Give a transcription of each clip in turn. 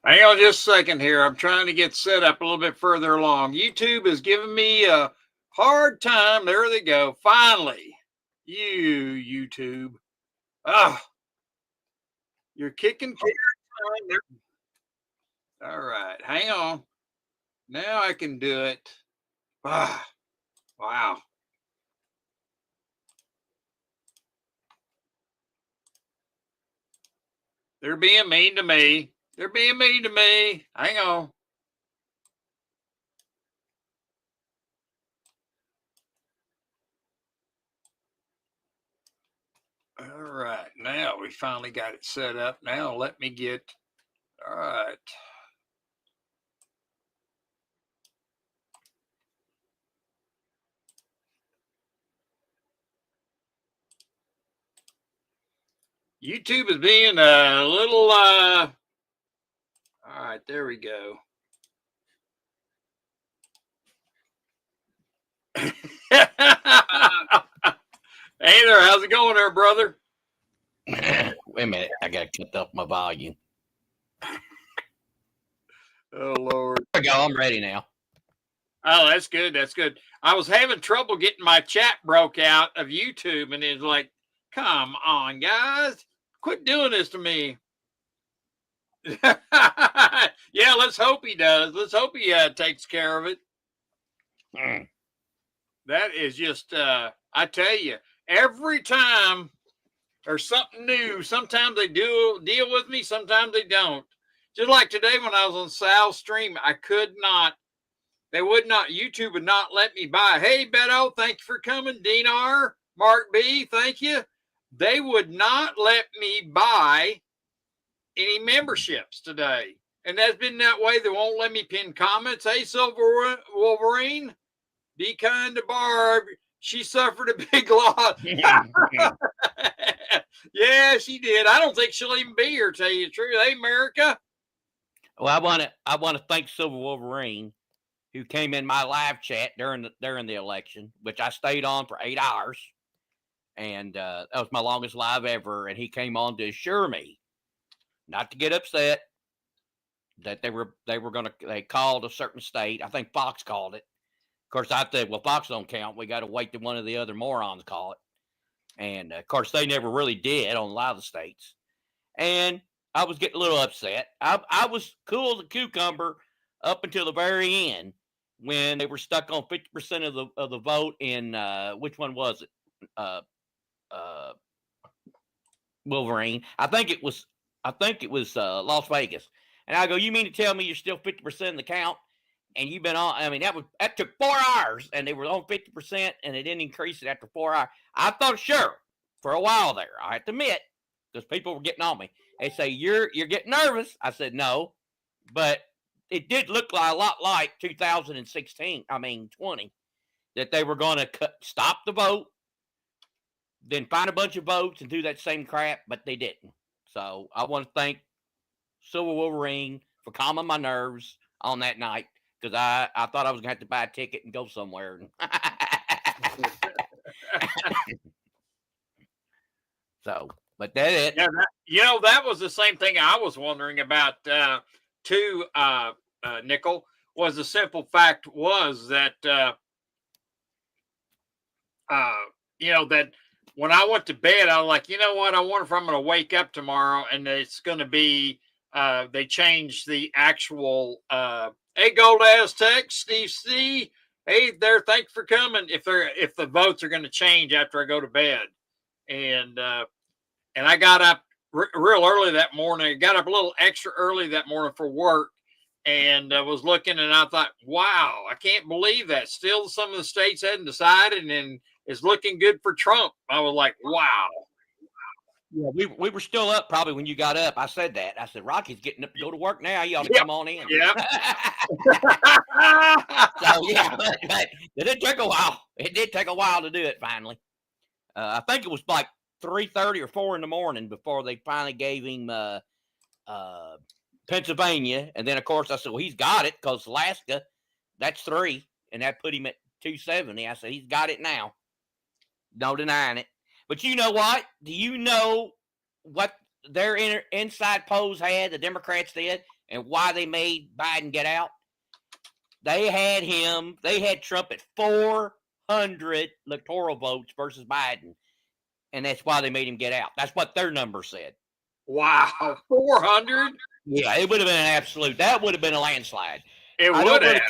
Hang on just a second here. I'm trying to get set up a little bit further along. YouTube is giving me a hard time. There they go. Finally. YouTube. Ah, you're kicking. All right. Hang on. Now I can do it. Ah, wow. They're being mean to me. They're being mean to me. Hang on. All right. Now we finally got it set up. Now let me get. All right. YouTube is being a little. All right. There we go. Hey there, how's it going there, brother? Wait a minute, I gotta cut up my volume. Oh Lord. There we go, I'm ready now. Oh, that's good. That's good. I was having trouble getting my chat broke out of YouTube, and it's like, come on, guys, quit doing this to me. Yeah, let's hope he does. Let's hope he takes care of it. That is just, I tell you, every time there's something new, sometimes they do deal with me, sometimes they don't. Just like today when I was on Sal's stream, I could not, they would not, YouTube would not let me buy. Hey, Beto, thank you for coming. Dinar, Mark B, thank you. They would not let me buy any memberships today. And that's been that way. They won't let me pin comments. Hey, Silver Wolverine, be kind to Barb. She suffered a big loss. Yeah, she did. I don't think she'll even be here, tell you the truth. Hey, America. Well, I want to thank Silver Wolverine, who came in my live chat during the election, which I stayed on for 8 hours, and that was my longest live ever. And he came on to assure me not to get upset, that they called a certain state. I think Fox called it. Of course, I said, well, Fox don't count. We got to wait till one of the other morons call it. And of course, they never really did on a lot of the states. And I was getting a little upset. I was cool as a cucumber up until the very end when they were stuck on 50% of the vote in which one was it? Wolverine. I think it was Las Vegas. And I go, you mean to tell me you're still 50% in the count? And you've been on, I mean, that took 4 hours, and they were on 50%, and they didn't increase it after 4 hours. I thought, sure, for a while there, I have to admit, because people were getting on me. They say, you're getting nervous. I said, no, but it did look a lot like 2016, 20, that they were going to stop the vote, then find a bunch of votes and do that same crap, but they didn't. So I want to thank Silver Wolverine for calming my nerves on that night, because I thought I was going to have to buy a ticket and go somewhere. So, but that's it. Yeah, that was the same thing I was wondering about too, Nickel, was the simple fact was that, that when I went to bed, I was like, you know what? I wonder if I'm going to wake up tomorrow and it's going to be, they changed the actual, hey, Gold Aztec, Steve C. Hey there, thanks for coming. If the votes are going to change after I go to bed. And I got up real early that morning. I got up a little extra early that morning for work, and I was looking, and I thought, wow, I can't believe that. Still, some of the states hadn't decided, and it's looking good for Trump. I was like, wow. Yeah, we were still up probably when you got up. I said that. I said, Rocky's getting up to go to work now. You ought to come on in. Yeah. So, yeah, but it did take a while. It did take a while to do it finally. I think it was like 3:30 or 4 in the morning before they finally gave him Pennsylvania. And then, of course, I said, well, he's got it because Alaska, that's 3. And that put him at 270. I said, he's got it now. No denying it. But you know what? Do you know what their inside polls had, the Democrats did? and why they made Biden get out. They had Trump at 400 electoral votes versus Biden, and that's why they made him get out. That's what their number said. Wow, 400? Yeah, it would have been an absolute. That would have been a landslide. It would have.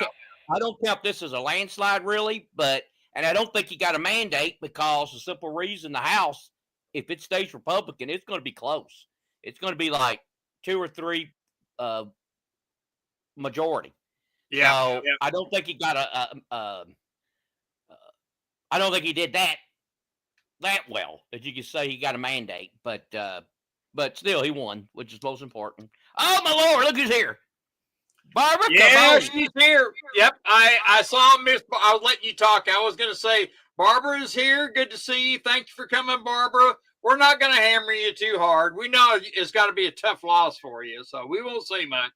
I don't count this as a landslide, really, and I don't think he got a mandate because the simple reason the House, if it stays Republican, it's going to be close. It's going to be like 2 or 3 majority. Yeah, so I don't think he got I don't think he did that well, as you can say he got a mandate, but still he won, which is most important. Oh my Lord, look who's here. Barbara, yeah, she's here. Yep, I saw Miss. I was letting you talk. I was going to say Barbara is here. Good to see you. Thank you for coming, Barbara. We're not going to hammer you too hard. We know it's got to be a tough loss for you, so we won't say much.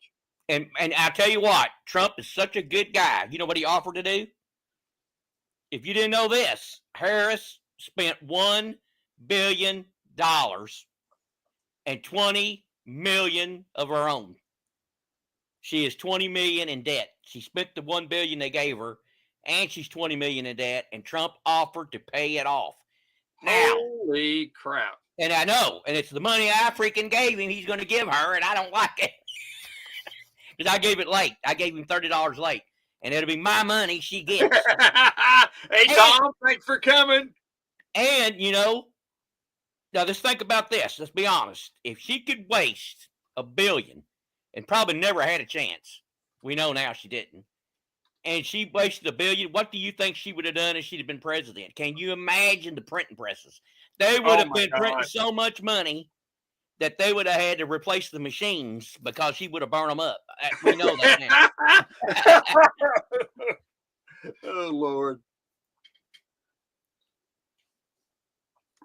And I tell you what, Trump is such a good guy. You know what he offered to do? If you didn't know this, Harris spent $1 billion and $20 million of her own. She is $20 million in debt. She spent the $1 billion they gave her, and she's $20 million in debt, and Trump offered to pay it off. Now, holy crap. And I know, and it's the money I freaking gave him he's going to give her, and I don't like it. Because I gave it late. I gave him $30 late. And it'll be my money she gets. Hey, Tom, thanks for coming. And, now just think about this. Let's be honest. If she could waste $1 billion and probably never had a chance, we know now she didn't, and she wasted $1 billion, what do you think she would have done if she'd have been president? Can you imagine the printing presses? They would have been printing so much money that they would have had to replace the machines because she would have burned them up. We know that now. Oh, Lord.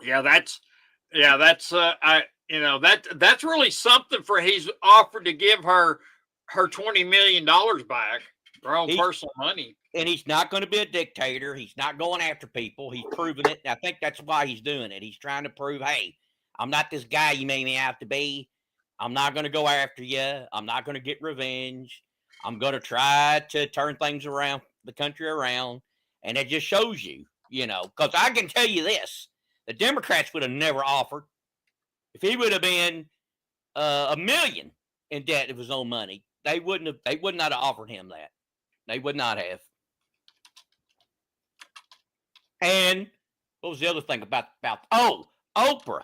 That's really something for he's offered to give her $20 million back, her own personal money. And he's not going to be a dictator. He's not going after people. He's proven it. And I think that's why he's doing it. He's trying to prove, hey, I'm not this guy you made me out to be. I'm not going to go after you. I'm not going to get revenge. I'm going to try to turn things around, the country around. And it just shows you, because I can tell you this. The Democrats would have never offered. If he would have been $1 million in debt of his own money, they would not have offered him that. They would not have. And what was the other thing about Oprah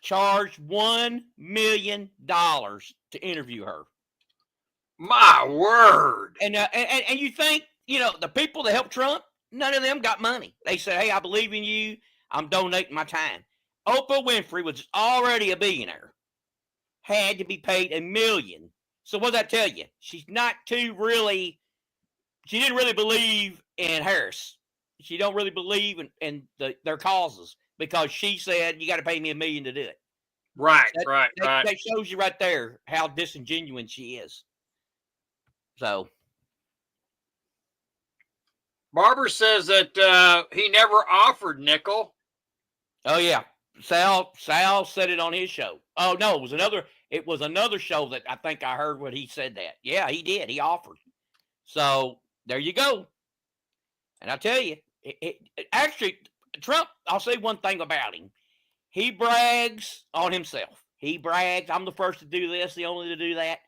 charged $1 million to interview her. My word. And you think, the people that helped Trump, none of them got money. They said, hey, I believe in you. I'm donating my time. Oprah Winfrey was already a billionaire. Had to be paid $1 million. So what does that tell you? She didn't really believe in Harris. She don't really believe in their causes because she said, you got to pay me $1 million to do it. Right. That shows you right there how disingenuous she is. So. Barbara says that he never offered nickel. Oh yeah, Sal said it on his show. Oh no, it was another show that I think I heard what he said that. Yeah, he did. He offered. So there you go. And I tell you, actually, Trump. I'll say one thing about him. He brags on himself. He brags. I'm the first to do this, the only to do that.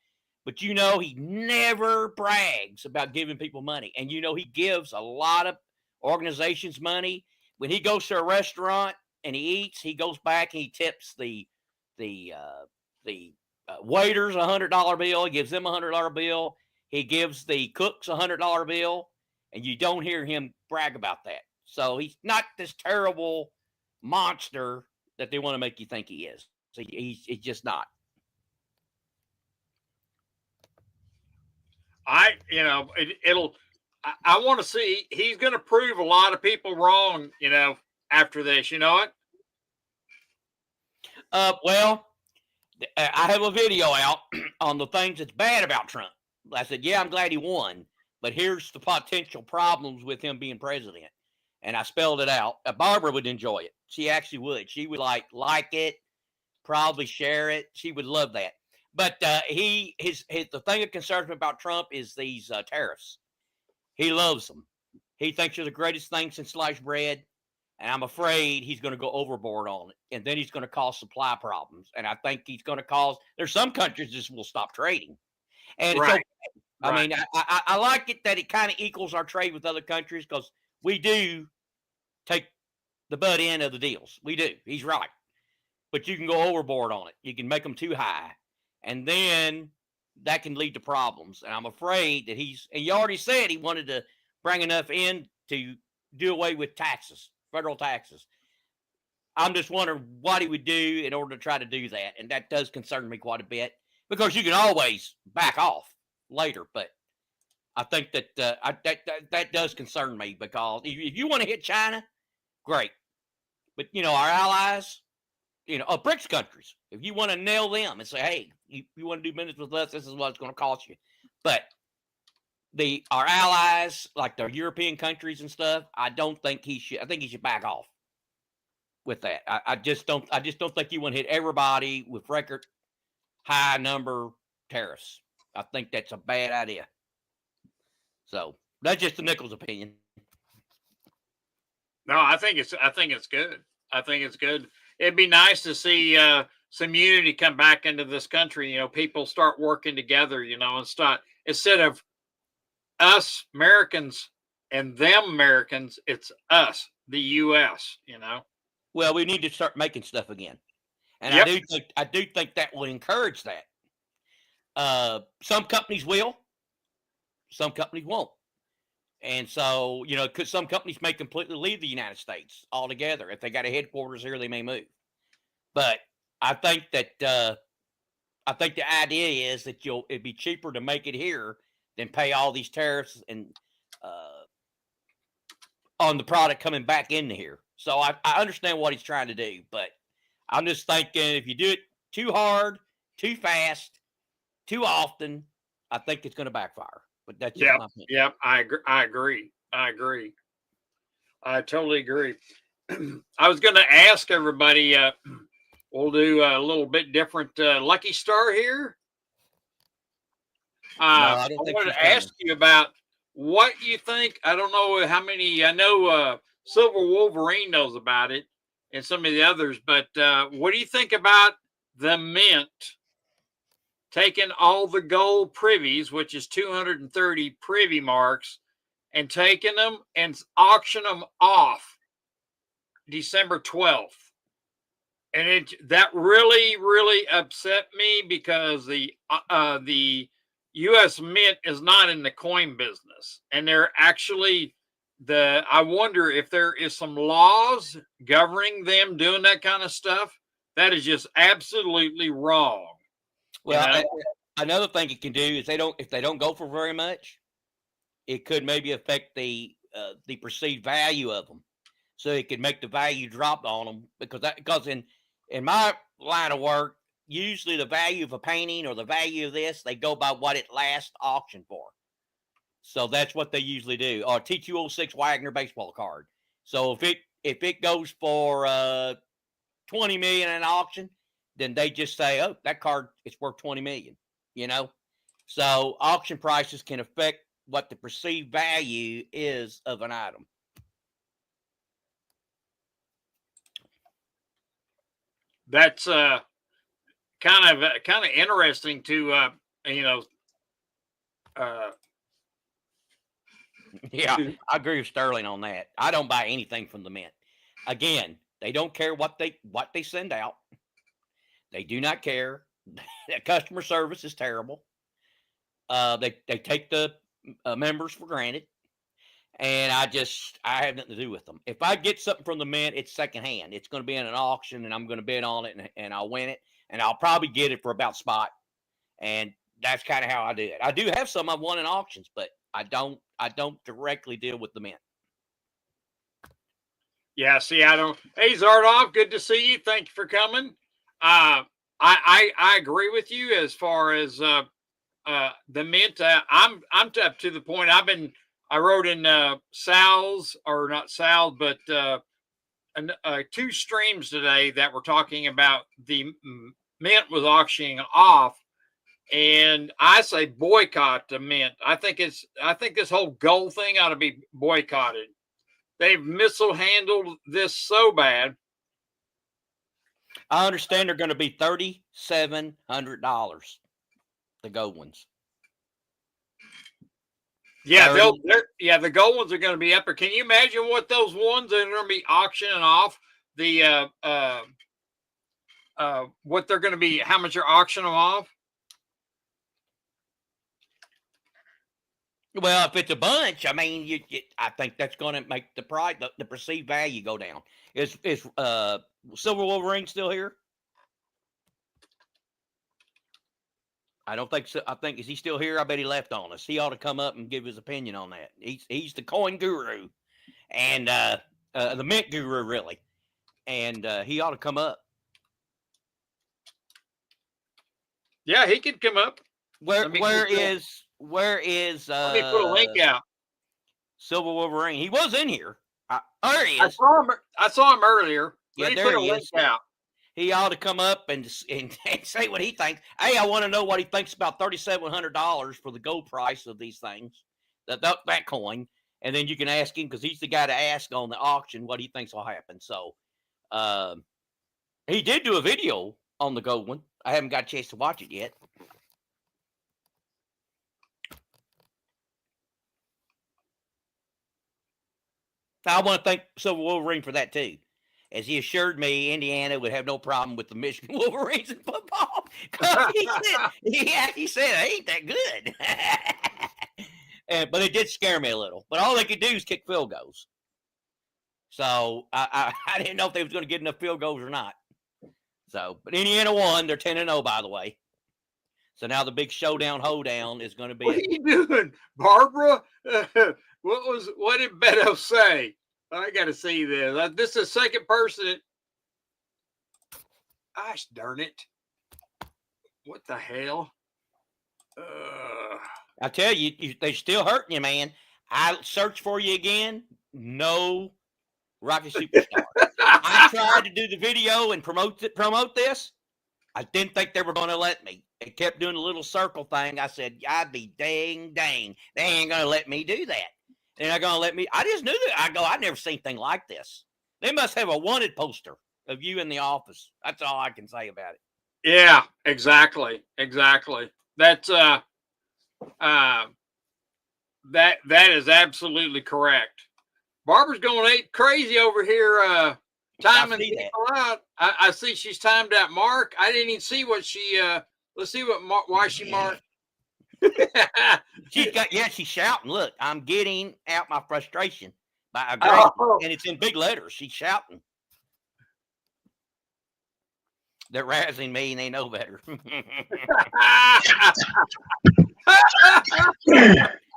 But he never brags about giving people money. And he gives a lot of organizations money. When he goes to a restaurant and he eats, he goes back and he tips the waiters $100 bill. He gives them $100 bill. He gives the cooks $100 bill. And you don't hear him brag about that. So he's not this terrible monster that they want to make you think he is. So he's just not. I want to see, he's going to prove a lot of people wrong, after this, you know it? Well, I have a video out on the things that's bad about Trump. I said, yeah, I'm glad he won, but here's the potential problems with him being president. And I spelled it out. Barbara would enjoy it. She actually would. She would like it, probably share it. She would love that. But the thing that concerns me about Trump is these tariffs. He loves them. He thinks they're the greatest thing since sliced bread, and I'm afraid he's going to go overboard on it, and then he's going to cause supply problems. And I think he's going to cause. There's some countries just will stop trading, and it's okay. Right. I Right. mean, I like it that it kind of equals our trade with other countries because we do take the butt end of the deals. We do. He's right. But you can go overboard on it. You can make them too high. And then that can lead to problems. And I'm afraid that and he already said he wanted to bring enough in to do away with taxes, federal taxes. I'm just wondering what he would do in order to try to do that. And that does concern me quite a bit because you can always back off later. But I think that that does concern me because if you want to hit China, great. But, our allies, BRICS countries, if you want to nail them and say, hey, you want to do business with us, this is what it's going to cost you. But our allies, like the European countries and stuff, I think he should back off with that. I just don't think you want to hit everybody with record high number tariffs. I think that's a bad idea. So that's just the Nichols opinion. No, I think it's good. I think it's good. It'd be nice to see some unity come back into this country. People start working together. And start instead of us Americans and them Americans, it's us, the U.S. Well, we need to start making stuff again, and Yep. I do think that will encourage that. Some companies will, some companies won't. And so, because some companies may completely leave the United States altogether. If they got a headquarters here, they may move. But I think that the idea is that it'd be cheaper to make it here than pay all these tariffs and on the product coming back into here. So I understand what he's trying to do, but I'm just thinking if you do it too hard, too fast, too often, I think it's going to backfire. But that's just my opinion. Yep. I agree. I totally agree. I was going to ask everybody. We'll do a little bit different lucky star here. I wanted to ask you about what you think. I don't know how many. I know Silver Wolverine knows about it, and some of the others. But what do you think about the Mint taking all the gold privies, which is 230 privy marks, and taking them and auction them off December 12th? And that really, really upset me because the U.S. Mint is not in the coin business, and they're actually I wonder if there is some laws governing them doing that kind of stuff. That is just absolutely wrong. Well, another thing it can do is if they don't go for very much, it could maybe affect the perceived value of them. So it could make the value drop on them because in my line of work, usually the value of a painting or the value of this, they go by what it last auctioned for. So that's what they usually do. Or T206 Wagner baseball card. So if it goes for $20 million in an auction, then they just say, oh, that card is worth $20 million. So auction prices can affect what the perceived value is of an item. That's kind of interesting to yeah, I agree with Sterling on that. I don't buy anything from the Mint. Again, they don't care what they send out. They do not care. Customer service is terrible. They take the members for granted, and I have nothing to do with them. If I get something from the Mint, it's secondhand. It's going to be in an auction, and I'm going to bid on it, and I'll win it, and I'll probably get it for about spot. And that's kind of how I do it. I do have some I've won in auctions, but I don't directly deal with the Mint. Yeah, see, I don't. Hey, Zardoff, good to see you. Thank you for coming. I agree with you as far as the Mint. I'm up to the point. I wrote in Sal's, or not Sal's, but 2 streams today that were talking about the Mint was auctioning off And I say boycott the mint. I think this whole gold thing ought to be boycotted. They've missile handled this so bad. I understand they're going to be $3,700. The gold ones. Yeah, the gold ones are going to be epic. Can you imagine what those ones that are going to be auctioning off the what they're going to be? How much you're auctioning them off? Well, if it's a bunch, I mean, I think that's going to make the price, the perceived value go down. Is Silver Wolverine still here? I don't think so. I think, is he still here? I bet he left on us. He ought to come up and give his opinion on that. He's the coin guru and the mint guru, really. And he ought to come up. Yeah, he could come up. Where is let me put a link out. Silver Wolverine. He was in here. There he is. I saw him earlier. Yeah, there he is. Out. He ought to come up and say what he thinks. Hey, I want to know what he thinks about $3,700 for the gold price of these things, that coin. And then you can ask him, because he's the guy to ask on the auction what he thinks will happen. So he did do a video on the gold one. I haven't got a chance to watch it yet. I want to thank Silver Wolverine for that too. As he assured me, Indiana would have no problem with the Michigan Wolverines in football. He said, "I ain't that good." But it did scare me a little. But all they could do is kick field goals. So I didn't know if they was going to get enough field goals or not. So, but Indiana won. They're 10-0, by the way. So now the big hoedown is going to be. What are you doing, Barbara? What did Beto say? I got to see this. This is the second person. Gosh darn it. What the hell? I tell you, they're still hurting you, man. I searched for you again. No Rocky Superstar. I tried to do the video and promote this. I didn't think they were going to let me. They kept doing a little circle thing. I said, I'd be dang. They ain't going to let me do that. They're not going to let me. I just knew that. I've never seen anything like this. They must have a wanted poster of you in the office. That's all I can say about it. Yeah, exactly. That's that is absolutely correct. Barbara's going crazy over here, timing people out. I see she's timed out Mark. I didn't even see what she. Let's see why she marked. She's shouting. Look, I'm getting out my frustration by agreeing, and it's in big letters. She's shouting. They're razzing me, and they know better.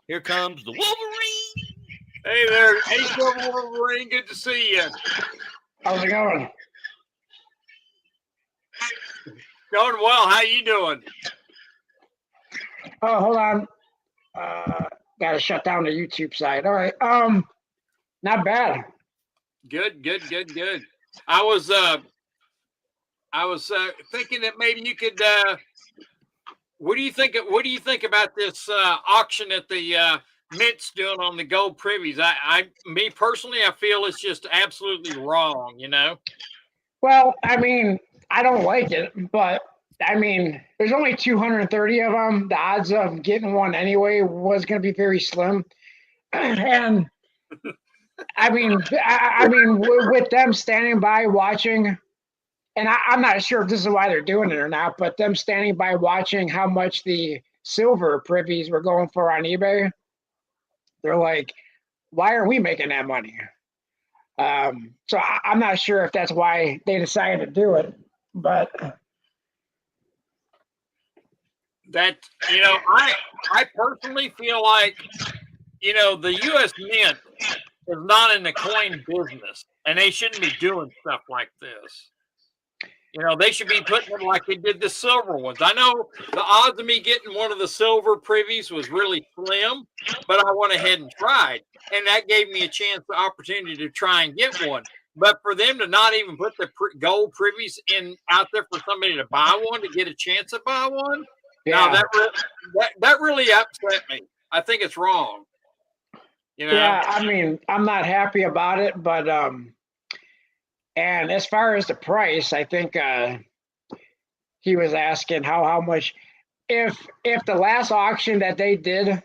Here comes the Wolverine. Hey there, hey Wolverine. Good to see you. How's it going? Going well. How you doing? Oh, hold on. Got to shut down the YouTube site. All right. Not bad. Good. I was thinking that maybe you could. What do you think about this auction that the Mint's doing on the gold privies? Me personally, I feel it's just absolutely wrong. You know. Well, I mean, I don't like it, but I mean, there's only 230 of them. The odds of getting one anyway was going to be very slim. And I mean, with them standing by watching, and I'm not sure if this is why they're doing it or not, but them standing by watching how much the silver privies were going for on eBay, they're like, why are we making that money? So I'm not sure if that's why they decided to do it, but that, I personally feel like, the U.S. Mint is not in the coin business, and they shouldn't be doing stuff like this. They should be putting them like they did the silver ones. I know the odds of me getting one of the silver privies was really slim, but I went ahead and tried, and that gave me the opportunity to try and get one. But for them to not even put the gold privies out there for somebody to buy one, to get a chance to buy one, Now Yeah. that really upset me. I think it's wrong. You know. Yeah, I mean, I'm not happy about it, but and as far as the price, I think he was asking how much if the last auction that they did.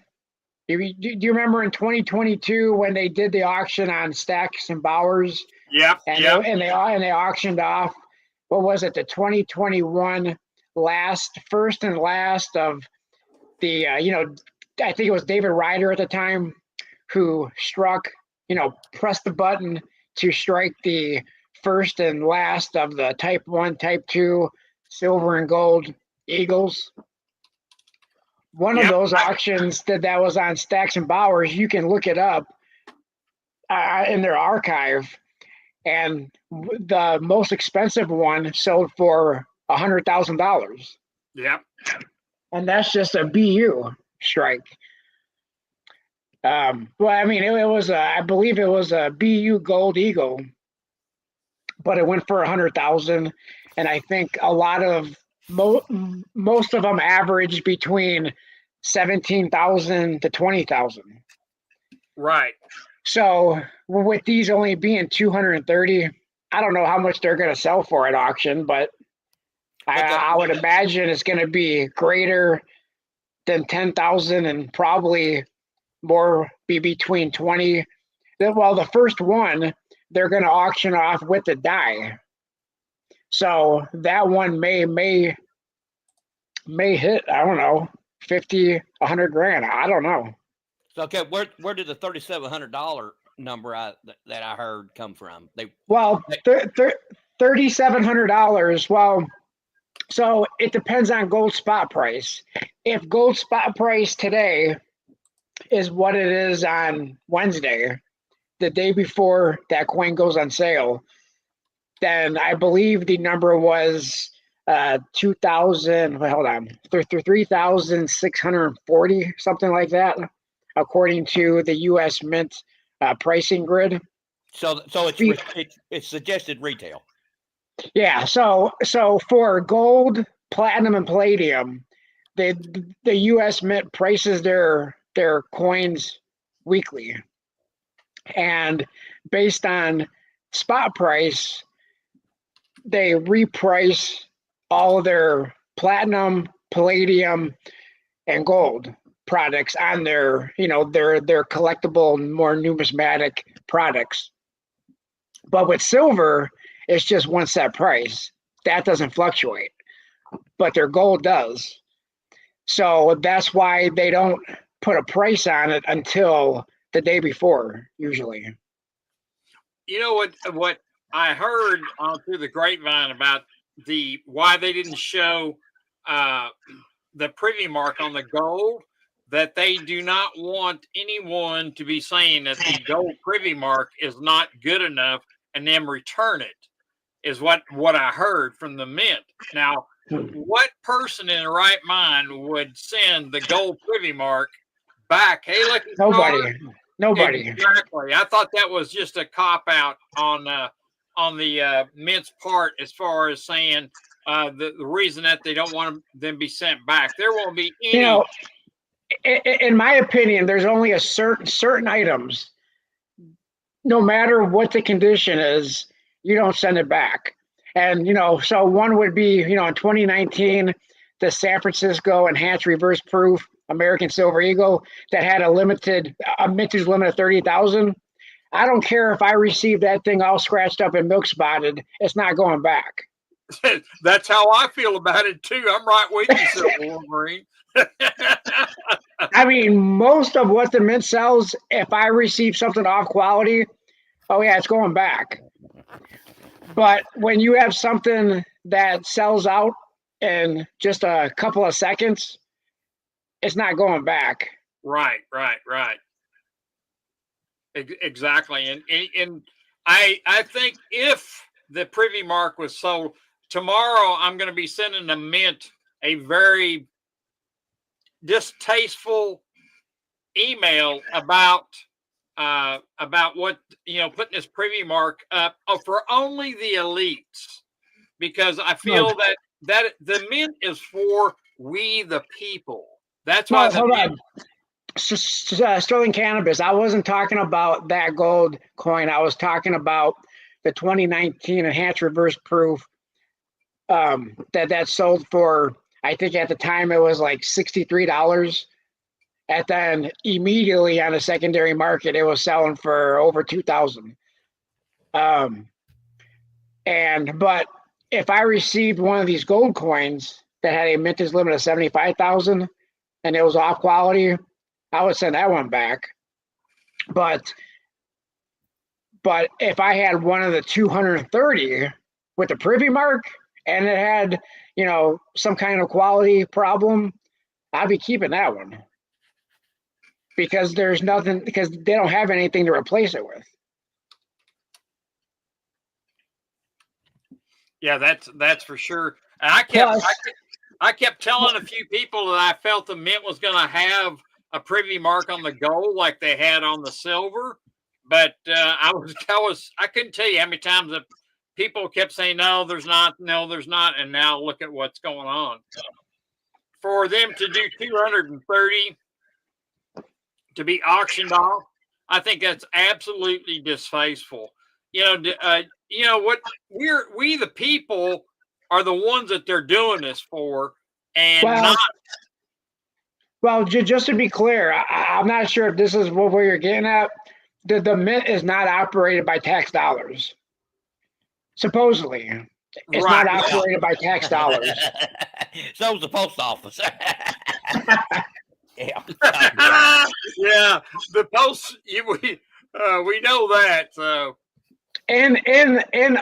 Do you remember in 2022 when they did the auction on Stacks and Bowers Yep. and Yep. they auctioned off, what was it, the 2021 first and last of the I think it was David Ryder at the time who struck, pressed the button to strike the first and last of the Type 1, Type 2 silver and gold eagles. One of Yep. those auctions that was on Stacks and Bowers, you can look it up in their archive, and the most expensive one sold for $100,000, Yep. and that's just a BU strike. Well, I mean, it was I believe it was a BU Gold Eagle, but it went for 100,000, and I think a lot of most of them averaged between 17,000 to 20,000. Right. So with these only being 230, I don't know how much they're going to sell for at auction, but I would imagine it's going to be greater than 10,000 and probably more be between 20. Well, the first one they're going to auction off with the die, so that one may hit, I don't know, 50, 100 grand. I don't know. So okay, where did the $3,700 number that I heard come from? $3,700. Well, so it depends on gold spot price. If gold spot price today is what it is on Wednesday, the day before that coin goes on sale, then I believe the number was 2,000. Hold on, 3,640, something like that, according to the U.S. Mint pricing grid. So it's suggested retail. Yeah. So for gold, platinum, and palladium, the U.S. Mint prices their coins weekly, and based on spot price, they reprice all of their platinum, palladium, and gold products on their their collectible, more numismatic products. But with silver, it's just one set price. That doesn't fluctuate, but their gold does. So that's why they don't put a price on it until the day before, usually. You know what I heard through the grapevine about why they didn't show the privy mark on the gold, that they do not want anyone to be saying that the gold privy mark is not good enough and then return it, is what I heard from the mint. Now, what person in the right mind would send the gold privy mark back? Hey, look, Nobody. Exactly. I thought that was just a cop out on the Mint's part, as far as saying the reason that they don't want them be sent back. There won't be any. In my opinion, there's only a certain items. No matter what the condition is, you don't send it back. And so one would be in 2019, the San Francisco Enhanced Reverse Proof American Silver Eagle that had a mintage limit of 30,000. I don't care if I receive that thing all scratched up and milk spotted, it's not going back. That's how I feel about it too. I'm right with you, Silver Wolverine. I mean, most of what the mint sells, if I receive something off quality, oh yeah, it's going back. But when you have something that sells out in just a couple of seconds, it's not going back. Right. Exactly. And I think if the privy mark was sold tomorrow, I'm going to be sending the mint a very distasteful email about what putting this privy mark up for only the elites, because I feel that the mint is for we the people. That's No, why the hold on. Sterling Cannabis. I wasn't talking about that gold coin. I was talking about the 2019 enhanced reverse proof that sold for, I think at the time it was like $63. And then immediately on the secondary market, it was selling for over 2,000. But if I received one of these gold coins that had a mintage limit of 75,000 and it was off quality, I would send that one back. But if I had one of the 230 with the Privy Mark and it had, some kind of quality problem, I'd be keeping that one. Because there's nothing, because they don't have anything to replace it with. Yeah, that's for sure. And I kept telling a few people that I felt the mint was going to have a Privy Mark on the gold like they had on the silver, but I couldn't tell you how many times that people kept saying no, there's not, and now look at what's going on. For them to do 230 to be auctioned off, I think that's absolutely distasteful. We the people are the ones that they're doing this for, and not. Well, just to be clear, I'm not sure if this is where you're getting at. The mint is not operated by tax dollars. Supposedly, it's not operated by tax dollars. So is the post office. Yeah, the post. We know that. So, in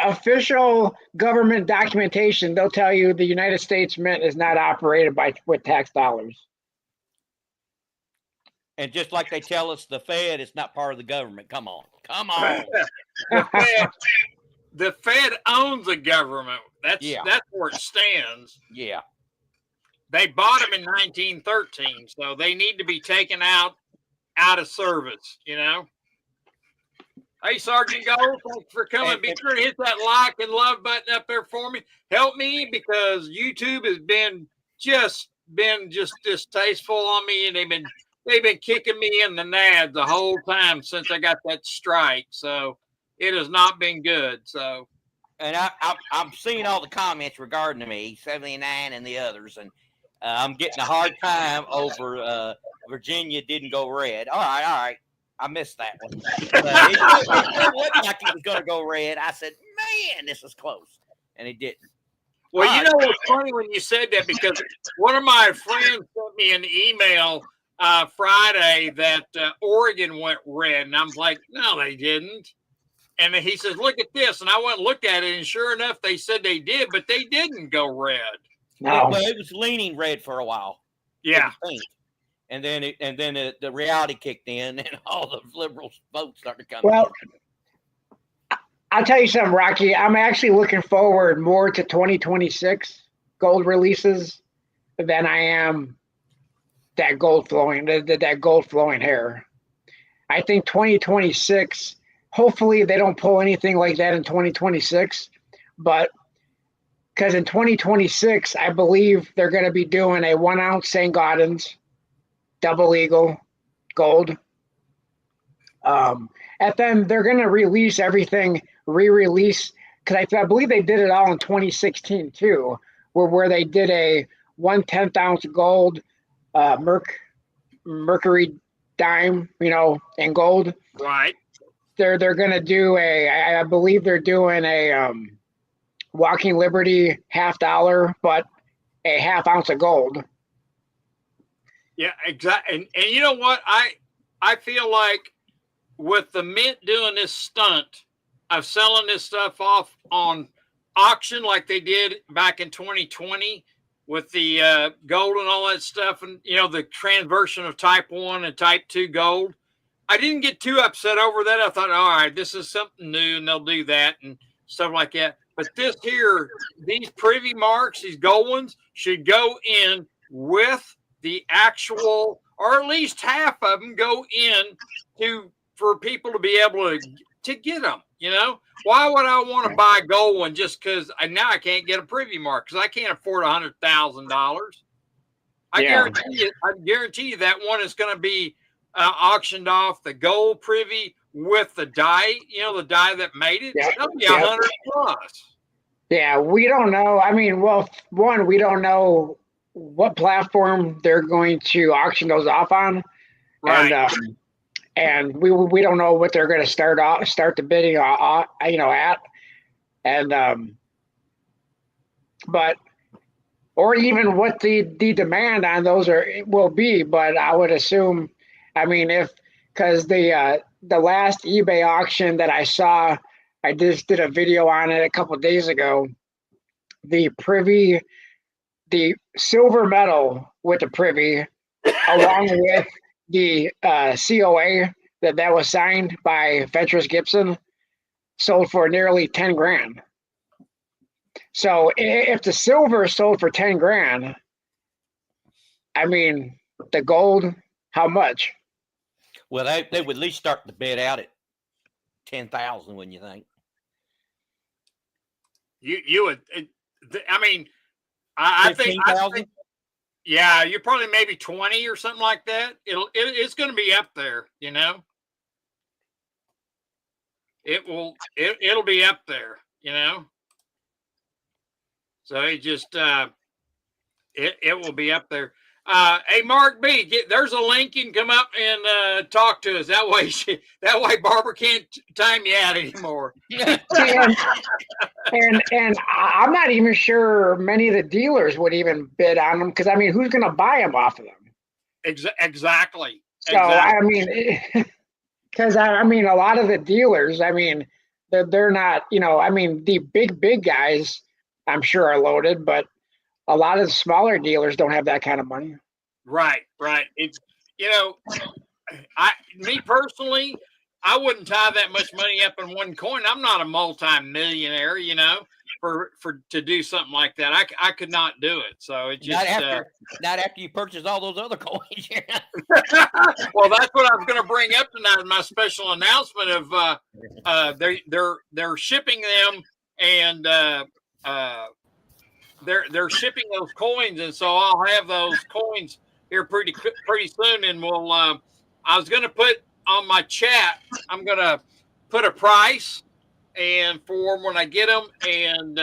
official government documentation, they'll tell you the United States Mint is not operated with tax dollars. And just like they tell us, the Fed is not part of the government. Come on. The Fed owns the government. That's where it stands. Yeah. They bought them in 1913, so they need to be taken out of service. Hey, Sergeant Gold, thanks for coming. Be sure to hit that like and love button up there for me. Help me, because YouTube has been just distasteful on me, and they've been kicking me in the nads the whole time since I got that strike. So it has not been good. So, and I'm seeing all the comments regarding me, 79 and the others, and I'm getting a hard time over Virginia didn't go red. All right. I missed that one. It looked like it was going to go red. I said, man, this is close. And it didn't. Well, you know what's funny when you said that, because one of my friends sent me an email Friday that Oregon went red. And I'm like, no, they didn't. And he says, look at this. And I went and looked at it. And sure enough, they said they did, but they didn't go red. No. Well, it was leaning red for a while. Yeah. And then the reality kicked in, and all the liberal votes started coming. Well, I'll tell you something, Rocky. I'm actually looking forward more to 2026 gold releases than I am that gold flowing hair. I think 2026. Hopefully, they don't pull anything like that in 2026, but. Because in 2026, I believe they're going to be doing a 1 ounce St. Gaudens, double eagle, gold. And then they're going to release everything, re-release. Because I believe they did it all in 2016 too, where they did a 1/10 ounce gold, mercury dime, in gold. Right. They're going to do I believe they're doing a Walking Liberty $50, but a 1/2 ounce of gold. Yeah, exactly. And you know what? I feel like with the mint doing this stunt of selling this stuff off on auction like they did back in 2020 with the gold and all that stuff, and the transversion of type 1 and type 2 gold, I didn't get too upset over that. I thought, all right, this is something new, and they'll do that and stuff like that. But these Privy Marks, these gold ones, should go in with the actual, or at least half of them go in for people to be able to get them. Why would I want to buy a gold one just because now I can't get a Privy Mark because I can't afford $100,000? I Yeah. guarantee you that one is going to be auctioned off. The Gold Privy with the die, the die that made it. Yep. That'll be Yep. 100 plus. Yeah, we don't know. I mean, well, one, we don't know what platform they're going to auction those off on, Right. and we don't know what they're going to start the bidding, at, and but or even what the demand on those will be. But I would assume, I mean, because the last eBay auction that I saw, I just did a video on it a couple of days ago. The silver medal with the privy, along with the COA that was signed by Fentress Gibson, sold for nearly 10 grand. So if the silver sold for 10 grand, I mean, the gold, how much? Well, they would at least start the bid out at 10,000, wouldn't you think? You would. I mean, I think. Yeah, you're probably maybe 20 or something like that. It's going to be up there. It'll be up there. So it just it will be up there. Hey, Mark B, there's a link. You can come up and talk to us. That way Barbara can't time you out anymore. and I'm not even sure many of the dealers would even bid on them, because I mean, who's going to buy them off of them? Exactly. So I mean, because I mean, a lot of the dealers, I mean, they're not, I mean, the big guys, I'm sure, are loaded, but a lot of the smaller dealers don't have that kind of money. Right. It's me personally, I wouldn't tie that much money up in one coin. I'm not a multi-millionaire, to do something like that. I could not do it. So it just not after you purchase all those other coins. Well, that's what I was going to bring up tonight in my special announcement of they're shipping them, and they're shipping those coins, and so I'll have those coins here pretty soon, and we'll. I was going to put on my chat. I'm going to put a price, and for when I get them, and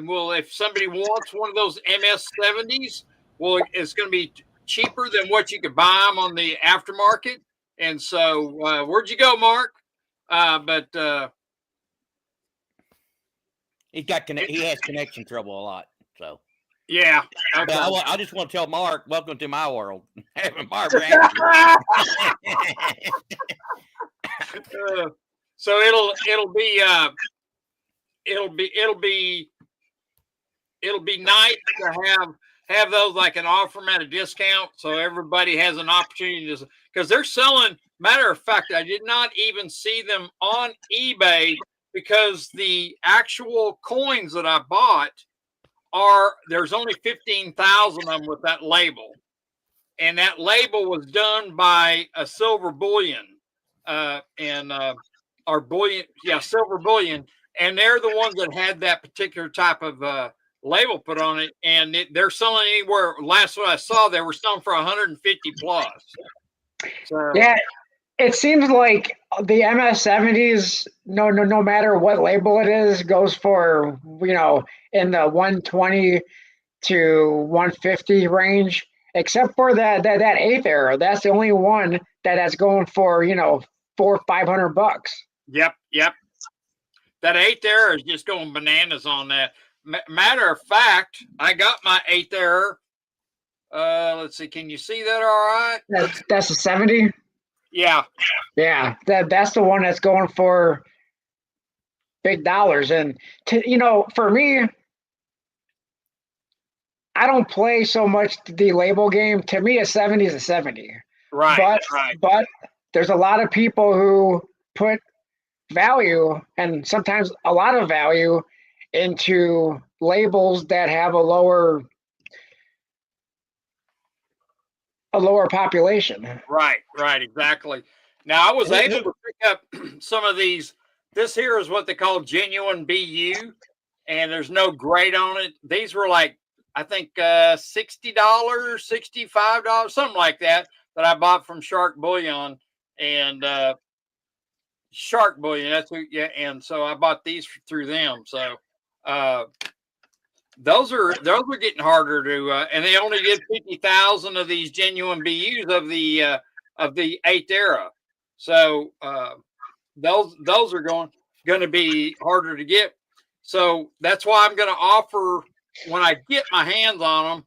we'll, if somebody wants one of those MS70s, well, it's going to be cheaper than what you could buy them on the aftermarket. And so, where'd you go, Mark? He has connection trouble a lot. So yeah. Okay. I just want to tell Mark, welcome to my world. So it'll be nice to have those, like, and offer them at a discount, so everybody has an opportunity to, because they're selling. Matter of fact, I did not even see them on eBay, because the actual coins that I bought there's only 15,000 of them with that label, and that label was done by a Silver Bullion, Silver Bullion, and they're the ones that had that particular type of label put on it, and they're selling anywhere. Last what I saw, they were selling for 150 plus. So, yeah. It seems like the MS70s, no matter what label it is, goes for, in the 120 to 150 range, except for that 8th era. That's the only one that's going for, $400 or $500. Yep. That 8th era is just going bananas on that. Matter of fact, I got my 8th era. Let's see. Can you see that all right? That's a 70? Yeah. Yeah. That's the one that's going for big dollars. And, for me, I don't play so much the label game. To me, a 70 is a 70. Right. But there's a lot of people who put value, and sometimes a lot of value, into labels that have a lower population. Right, exactly. Now, I was able to pick up some of these. This here is what they call genuine BU, and there's no grade on it. These were like I think $60, $65, something like that I bought from Shark Bullion and Shark Bullion. That's who, yeah. And so I bought these through them. So those are getting harder to, and they only did 50,000 of these genuine BUs of the 8th era. So those are going to be harder to get. So that's why I'm going to offer, when I get my hands on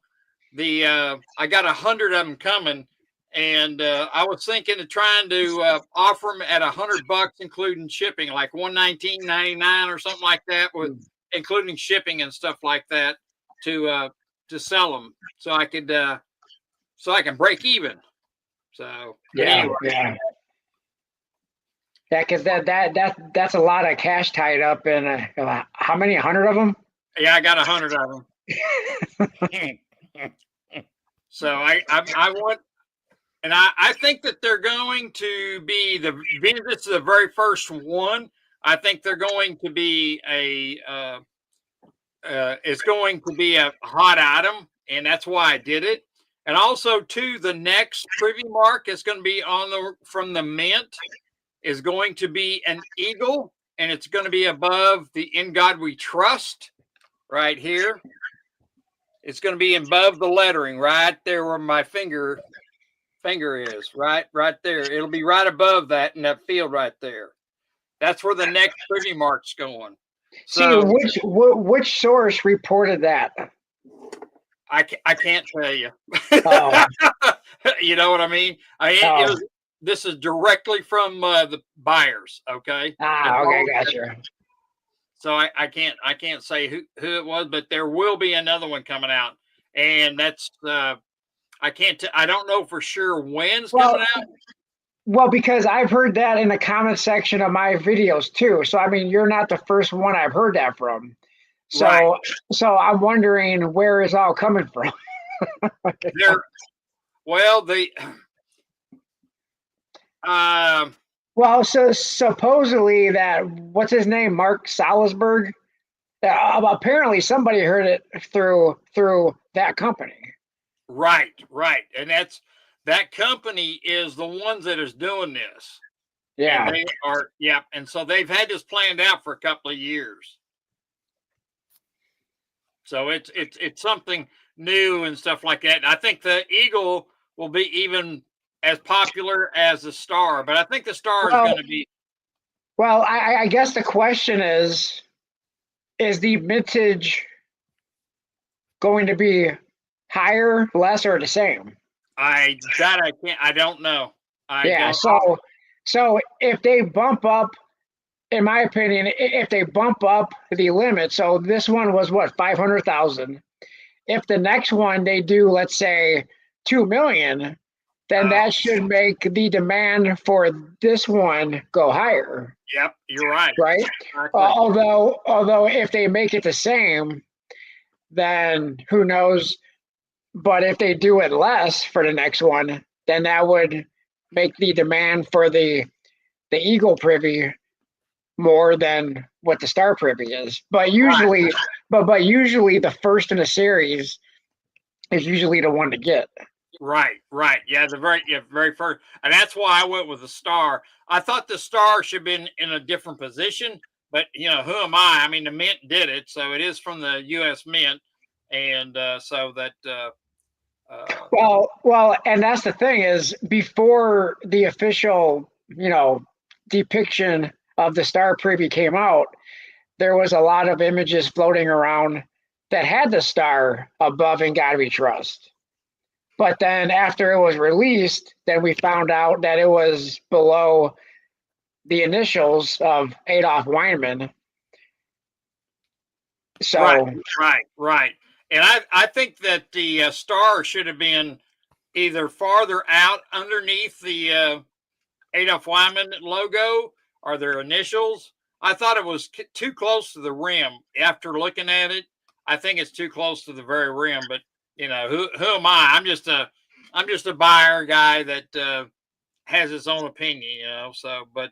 them, I got 100 of them coming, and I was thinking of trying to offer them at $100, including shipping, like $119.99 or something like that, with including shipping and stuff like that, to sell them, so I could so I can break even. So anyway. Yeah, because that's a lot of cash tied up in how many? 100 of them? Yeah, I got 100 of them. So I want, and I think that they're going to be being this is the very first one. I think they're going to be it's going to be a hot item, and that's why I did it. And also, too, the next Privy Mark is going to be from the Mint is going to be an eagle, and it's going to be above the "In God We Trust" right here. It's going to be above the lettering right there where my finger is, right there. It'll be right above that in that field right there. That's where the next Privy Mark's going. So, see, which source reported that? I can't tell you. Oh. You know what I mean? This is directly from the buyers. Okay. Okay, gotcha. So I can't say who it was, but there will be another one coming out, and that's I don't know for sure when it's coming out. Well, because I've heard that in the comment section of my videos too. So I mean, you're not the first one I've heard that from. So right. So I'm wondering where it's all coming from. Well, so supposedly that what's his name, Mark Salisbury. Apparently, somebody heard it through that company. Right, and that company is the ones that is doing this. Yeah, and they are. Yeah, and so they've had this planned out for a couple of years. So it's something new and stuff like that. And I think the eagle will be even as popular as the star, but I think the star is going to be. Well, I guess the question is the mintage going to be higher, less, or the same? I don't know. So if they bump up, in my opinion, if they bump up the limit, so this one was what, 500,000. If the next one they do, let's say 2 million, then that should make the demand for this one go higher. Yep, you're right. Right. Exactly. Although if they make it the same, then who knows? But if they do it less for the next one, then that would make the demand for the Eagle Privy more than what the Star Privy is. But usually, but usually the first in a series is usually the one to get. Right. Yeah, the very first, and that's why I went with the Star. I thought the Star should have been in a different position, but who am I? I mean, the Mint did it, so it is from the U.S. Mint, and so that. Well, and that's the thing is before the official, depiction of the Star Privy came out, there was a lot of images floating around that had the star above In God We Trust. But then after it was released, then we found out that it was below the initials of Adolf Weinman. So right. And I think that the star should have been either farther out underneath the Adolf Weinman logo or their initials. I thought it was too close to the rim. After looking at it, I think it's too close to the very rim. But who am I? I'm just a buyer guy that has his own opinion. So, but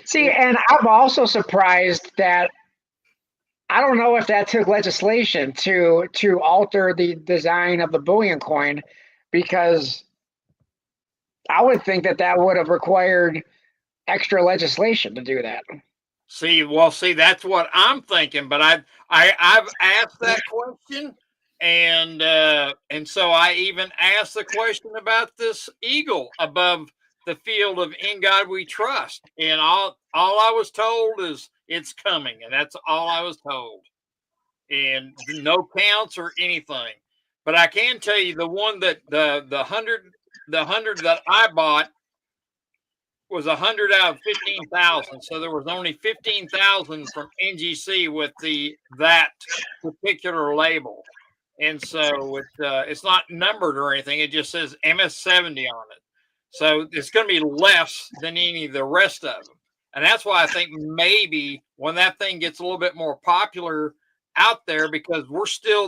see, and I'm also surprised that I don't know if that took legislation to alter the design of the bullion coin, because I would think that would have required extra legislation to do that. See, that's what I'm thinking. But I've asked that question, and so I even asked the question about this eagle above the field of "In God We Trust," and all I was told is it's coming, and that's all I was told, and no counts or anything. But I can tell you the one that the hundred that I bought was 100 out of 15,000. So there was only 15,000 from NGC with that particular label. And so it's not numbered or anything. It just says MS70 on it. So it's going to be less than any of the rest of them. And that's why I think maybe when that thing gets a little bit more popular out there, because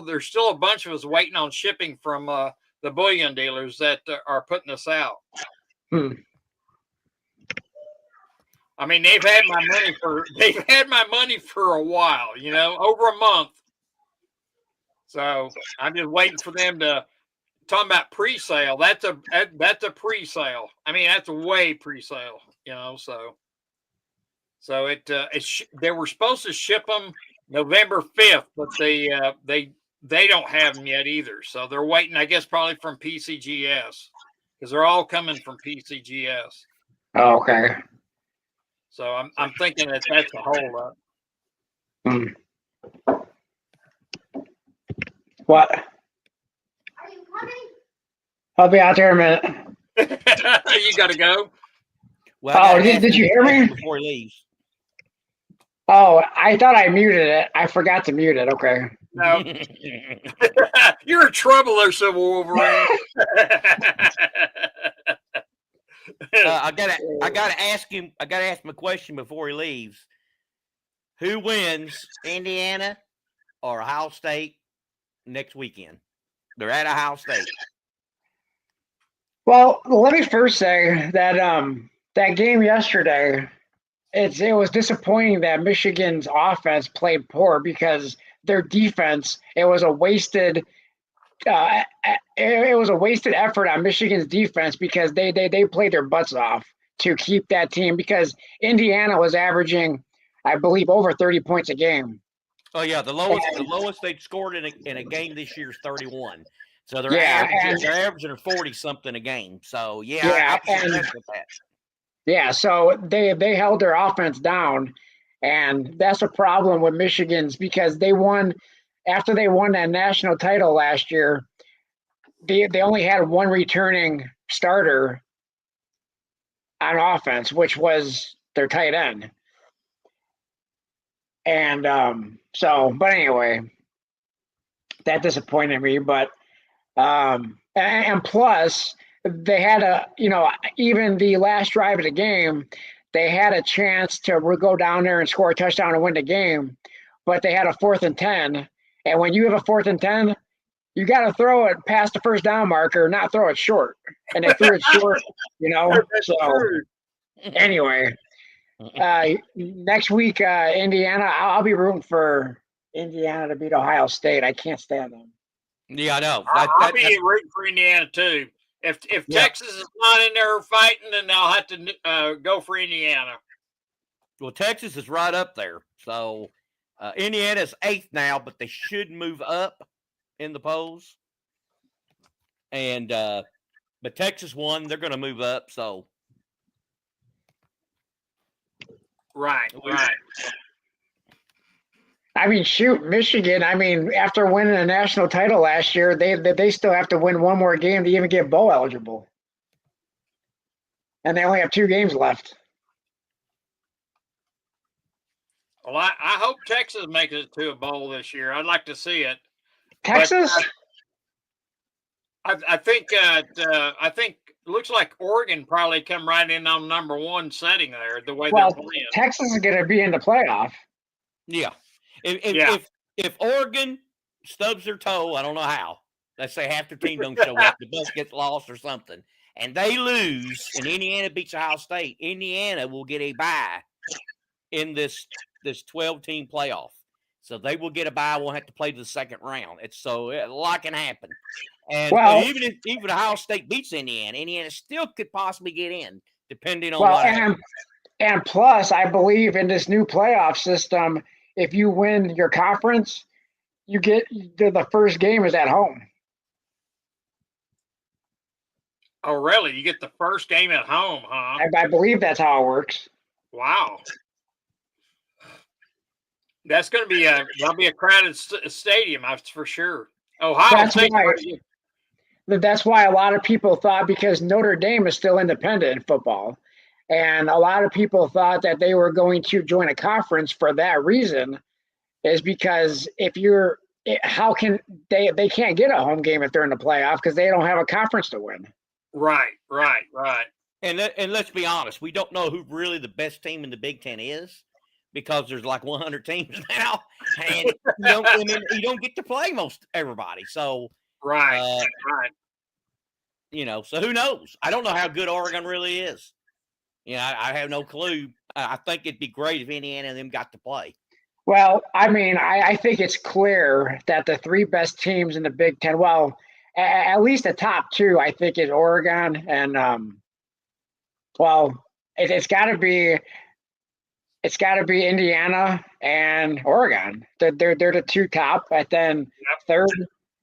there's still a bunch of us waiting on shipping from the bullion dealers that are putting us out. I mean, they've had my money for a while, over a month. So I'm just waiting for them to talking about pre-sale. That's a pre-sale. I mean, that's way pre-sale, So they were supposed to ship them November 5th, but they don't have them yet either. So they're waiting, I guess, probably from PCGS, because they're all coming from PCGS. Oh, okay. So I'm thinking that's a holdup. What? Are you coming? I'll be out there in a minute. You got to go. Well, did you hear me? Before he leaves. Oh, I thought I muted it. I forgot to mute it. Okay. No. You're in trouble there, Civil Wolverine. I gotta ask him a question before he leaves. Who wins, Indiana or Ohio State next weekend? They're at Ohio State. Well, let me first say that that game yesterday, it was disappointing that Michigan's offense played poor, because their defense, it was a wasted effort on Michigan's defense, because they played their butts off to keep that team, because Indiana was averaging, I believe, over 30 points a game. Oh yeah, the lowest they've scored in a game this year is 31. So they're averaging 40 something a game. So I'm impressed with that. Yeah, so they held their offense down, and that's a problem with Michigan's, because after they won that national title last year. They only had one returning starter on offense, which was their tight end. And but anyway, that disappointed me. But and plus, they had even the last drive of the game, they had a chance to go down there and score a touchdown and win the game, but they had a 4th and 10. And when you have a 4th and 10, you got to throw it past the first down marker, not throw it short. And they threw it short, So anyway, next week, Indiana, I'll be rooting for Indiana to beat Ohio State. I can't stand them. Yeah, I know. I'll be rooting for Indiana too. If Texas is not in there fighting, then I'll have to go for Indiana. Well, Texas is right up there. So Indiana's 8th now, but they should move up in the polls. And but Texas won, they're going to move up. So right. I mean, shoot, Michigan. I mean, after winning a national title last year, they still have to win one more game to even get bowl eligible, and they only have 2 games left. Well, I hope Texas makes it to a bowl this year. I'd like to see it. Texas. I think it looks like Oregon probably come right in on number 1 setting there, the way they're playing. Texas is going to be in the playoff. Yeah. If Oregon stubs their toe, I don't know how. Let's say half their team don't show up, the bus gets lost or something, and they lose, and Indiana beats Ohio State, Indiana will get a bye in this 12-team playoff. So they will get a bye. Won't have to play the second round. A lot can happen. And Well- even Ohio State beats Indiana, Indiana still could possibly get in, depending on Well, what happens. and plus, I believe in this new playoff system, if you win your conference, you get the first game is at home. Oh, really? You get the first game at home, huh? I believe that's how it works. Wow. That's going to be that'll be a crowded stadium, that's for sure. Ohio That's State. why. That's why a lot of people thought, because Notre Dame is still independent in football, and a lot of people thought that they were going to join a conference for that reason, is because how can they can't get a home game if they're in the playoff because they don't have a conference to win. Right. And let's be honest, we don't know who really the best team in the Big Ten is, because there's like 100 teams now, and you don't get to play most everybody. So Right. So who knows? I don't know how good Oregon really is. I have no clue. I think it'd be great if Indiana and them got to play. Well, I mean, I think it's clear that the three best teams in the Big Ten, well, at least the top two, I think, is Oregon and it's got to be Indiana and Oregon. They're the two top, and then third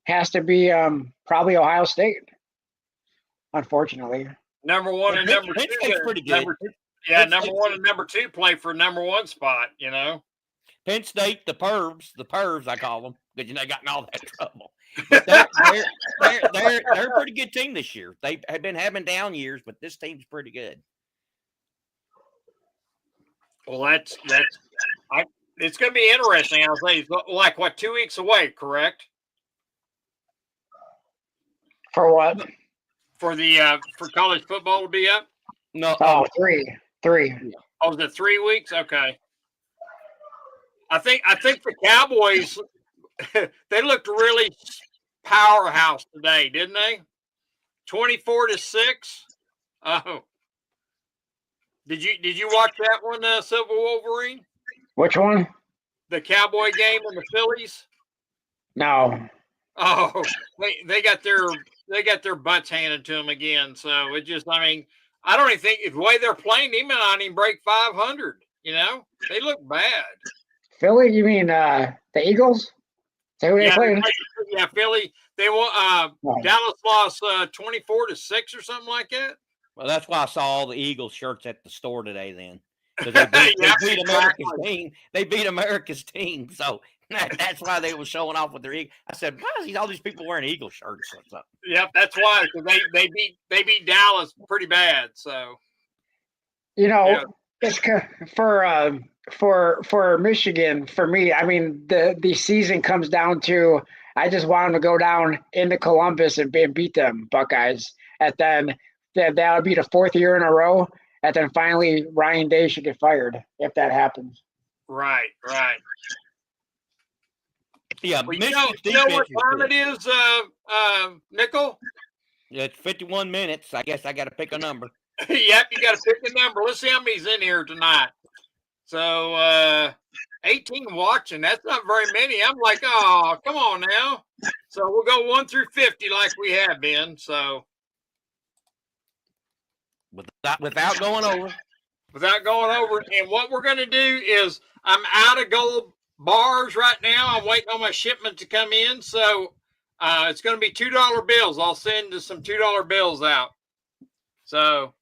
has to be probably Ohio State. Unfortunately, Number one and number Penn two. State's pretty good. Number one and number two play for number one spot. Penn State, the Pervs, I call them, because they got in all that trouble. But they're a pretty good team this year. They have been having down years, but this team's pretty good. Well, it's going to be interesting. I'll say, like 2 weeks away, correct? for what? For college football to be up? No, Three. Oh, is it 3 weeks? Okay. I think the Cowboys they looked really powerhouse today, didn't they? 24-6. Oh. Did you watch that one, Silver Wolverine? Which one? The Cowboy game and the Phillies? No. Oh, they got their butts handed to them again. So it just, I don't even think the way they're playing, they may not even break 500. They look bad. Philly? You mean the Eagles? Is that who they played? Yeah, Philly. They won. Dallas lost 24-6 or something like that. Well, that's why I saw all the Eagles shirts at the store today. Then, because they beat America's team. They beat America's team, so that's why they were showing off with their Eagle. I said, "Why is all these people wearing Eagle shirts or something?" Yep, that's why. Because they beat Dallas pretty bad. So, it's for Michigan. For me, the season comes down to, I just want them to go down into Columbus and beat them Buckeyes, and then that would be the fourth year in a row. And then finally, Ryan Day should get fired if that happens. Right. Yeah, well, you know what time it is, Nickel? Yeah, it's 51 minutes. I guess I got to pick a number. Yep, you got to pick a number. Let's see how many's in here tonight. So 18 watching. That's not very many. I'm like, oh, come on now. So we'll go 1 through 50 like we have been. So without going over. And what we're going to do is, I'm out of gold bars right now. I'm waiting on my shipment to come in. So it's going to be $2 bills. I'll send some $2 bills out. So.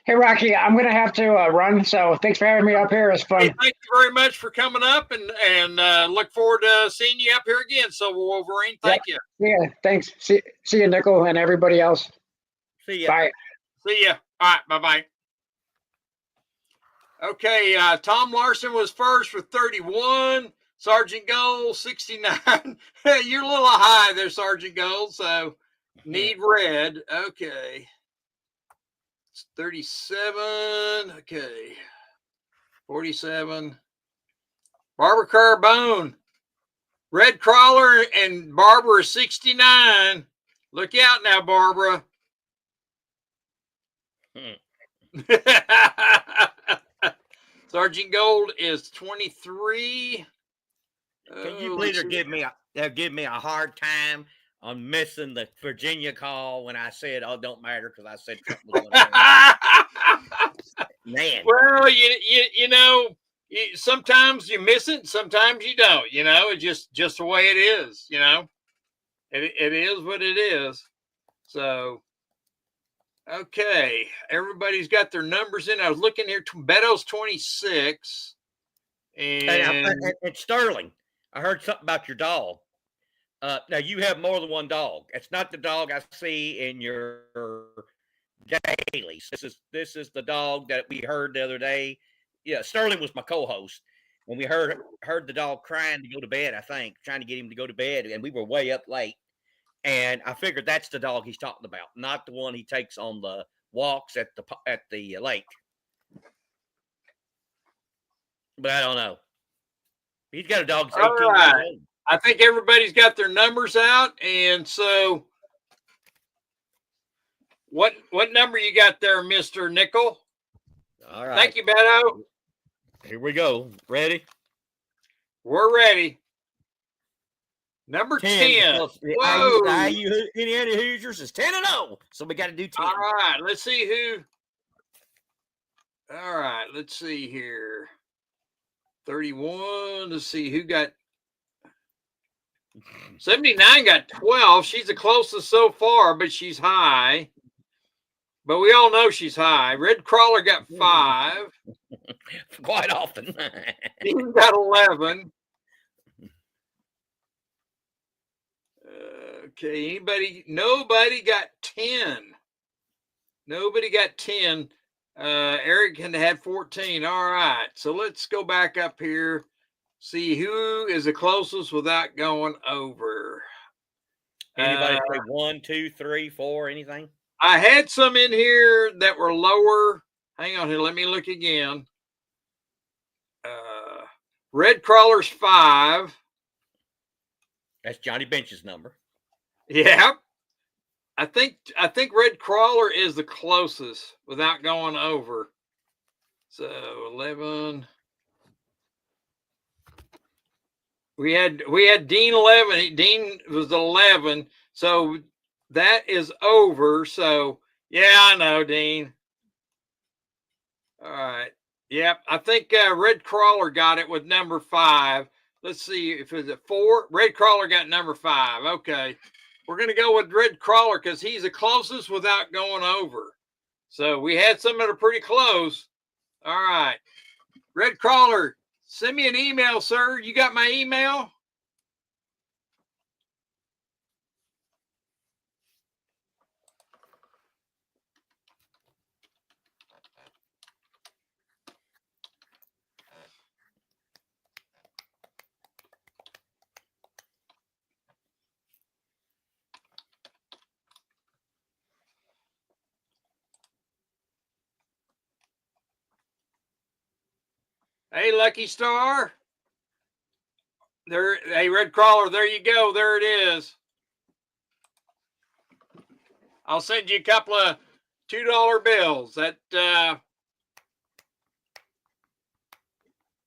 Hey, Rocky, I'm going to have to run. So thanks for having me up here. It's fun. Hey, thank you very much for coming up, and look forward to seeing you up here again, Silver Wolverine. Thank you. Yeah, thanks. See you, Nickel, and everybody else. See ya. Bye. See ya. All right, bye-bye. Okay, Tom Larson was first with 31. Sergeant Gold, 69. You're a little high there, Sergeant Gold, so need red. Okay. 37. Okay. 47. Barbara Carbone. Red Crawler and Barbara 69. Look out now, Barbara. Sergeant Gold is 23. Can you Oh, believe let's see. they'll give me a hard time on missing the Virginia call when I said, "Oh, it don't matter," because I said Trump was going to win. Man, Well, you know, sometimes you miss it, sometimes you don't. You know, it's just the way it is. You know, it is what it is. So okay, everybody's got their numbers in. I was looking here. Beto's 26, and and Sterling, I heard something about your dog. Now you have more than one dog. It's not the dog I see in your dailies. This is the dog that we heard the other day. Yeah, Sterling was my co-host when we heard the dog crying to go to bed. I think trying to get him to go to bed, and we were way up late. And I figured that's the dog he's talking about, not the one he takes on the walks at the lake. But I don't know. He's got a dog that's all 18 years right, old. I think everybody's got their numbers out, and so what number you got there, Mister Nickel? All right. Thank you, Beto. Here we go. Ready? We're ready. Number 10. Because the Whoa. IU Indiana Hoosiers is 10-0. So we got to do 10. All right. Let's see who. All right. Let's see here. 31. Let's see who got. 79 got 12. She's the closest so far, but she's high. But we all know she's high. Red Crawler got 5. Quite often. Dean got 11. Okay, nobody got 10. Nobody got 10. Eric had 14. All right, so let's go back up here, see who is the closest without going over. Anybody say 1, 2, 3, 4, anything? I had some in here that were lower. Hang on here, let me look again. Red Crawler's 5. That's Johnny Bench's number. Yeah. I think Red Crawler is the closest without going over. So 11. We had Dean 11. Dean was 11. So that is over. So yeah, I know, Dean. All right. Yep. I think Red Crawler got it with number 5. Let's see if it's at 4. Red Crawler got number 5. Okay. We're going to go with Red Crawler because he's the closest without going over. So we had some that are pretty close. All right. Red Crawler, send me an email, sir. You got my email? Hey, Lucky Star. There, hey, Red Crawler, there you go. There it is. I'll send you a couple of $2 bills. That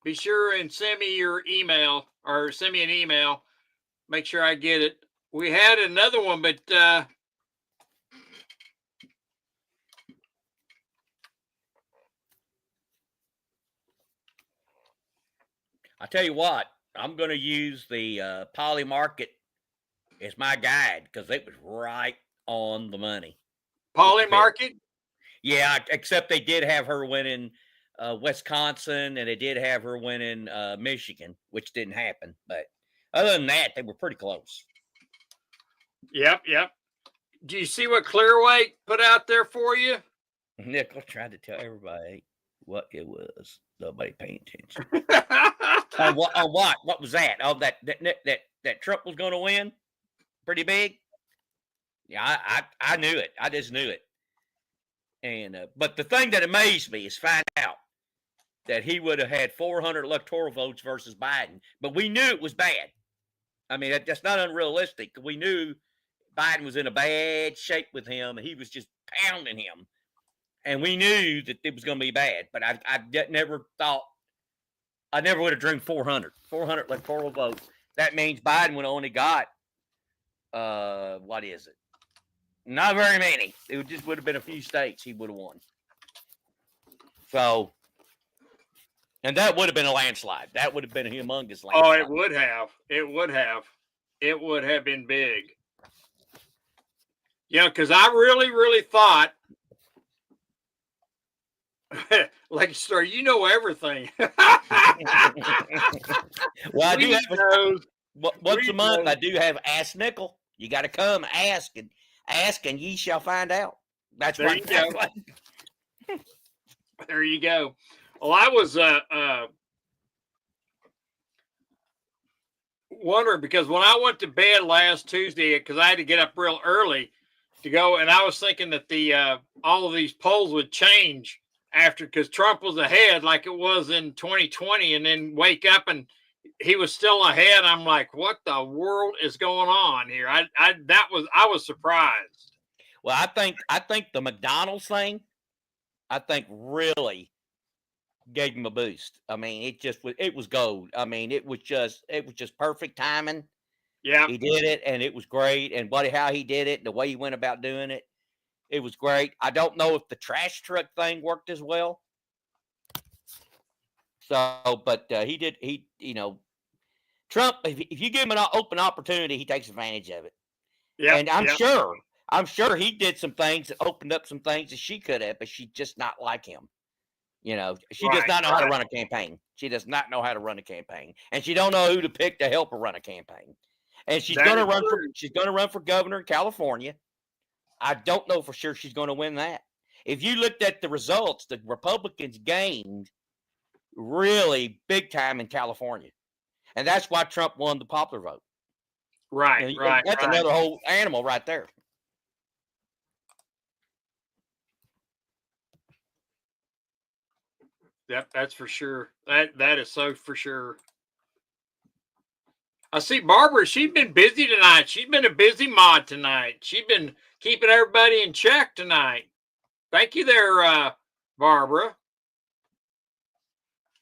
be sure and send me your email or send me an email. Make sure I get it. We had another one, but I tell you what, I'm going to use the Poly Market as my guide because it was right on the money. Poly Market? Yeah, except they did have her winning Wisconsin and they did have her winning Michigan, which didn't happen. But other than that, they were pretty close. Yep. Do you see what Clearway put out there for you? Nickel tried to tell everybody what it was. Nobody paying attention. On what? What was that? Oh, that Trump was going to win? Pretty big? Yeah, I knew it. I just knew it. And but the thing that amazed me is find out that he would have had 400 electoral votes versus Biden. But we knew it was bad. I mean, that's not unrealistic. We knew Biden was in a bad shape with him, and he was just pounding him. And we knew that it was going to be bad. But I never thought I never would have dreamed 400. 400 electoral votes. That means Biden would have only got, what is it? Not very many. It just would have been a few states he would have won. So, and that would have been a landslide. That would have been a humongous landslide. Oh, it would have. It would have. It would have been big. Yeah, because I really, really thought, like, sir, you know everything. Well, I do have once a month. I do have Ask Nickel. You got to come ask, and ye shall find out. That's there right. You go. There you go. Well, I was wondering because when I went to bed last Tuesday, because I had to get up real early to go, and I was thinking that the all of these polls would change after, because Trump was ahead like it was in 2020, and then wake up and he was still ahead. I'm like, what the world is going on here? I was surprised. Well, I think the McDonald's thing, I think really gave him a boost. I mean, it was gold. I mean, it was just perfect timing. Yeah, he did it, and it was great. And how he did it, the way he went about doing it, it was great. I don't know if the trash truck thing worked as well. So, but he did. Trump. If you give him an open opportunity, he takes advantage of it. Yeah, and I'm sure he did some things that opened up some things that she could have, but she's just not like him. She does not know how to run a campaign. She does not know how to run a campaign, and she don't know who to pick to help her run a campaign. And she's going to run for governor in California. I don't know for sure she's going to win that. If you looked at the results, the Republicans gained really big time in California, and that's why Trump won the popular vote. Right. That's another whole animal right there. Yep, that's for sure. That is so for sure. I see Barbara, she's been busy tonight. She's been a busy mod tonight. She's been keeping everybody in check tonight. Thank you there, Barbara.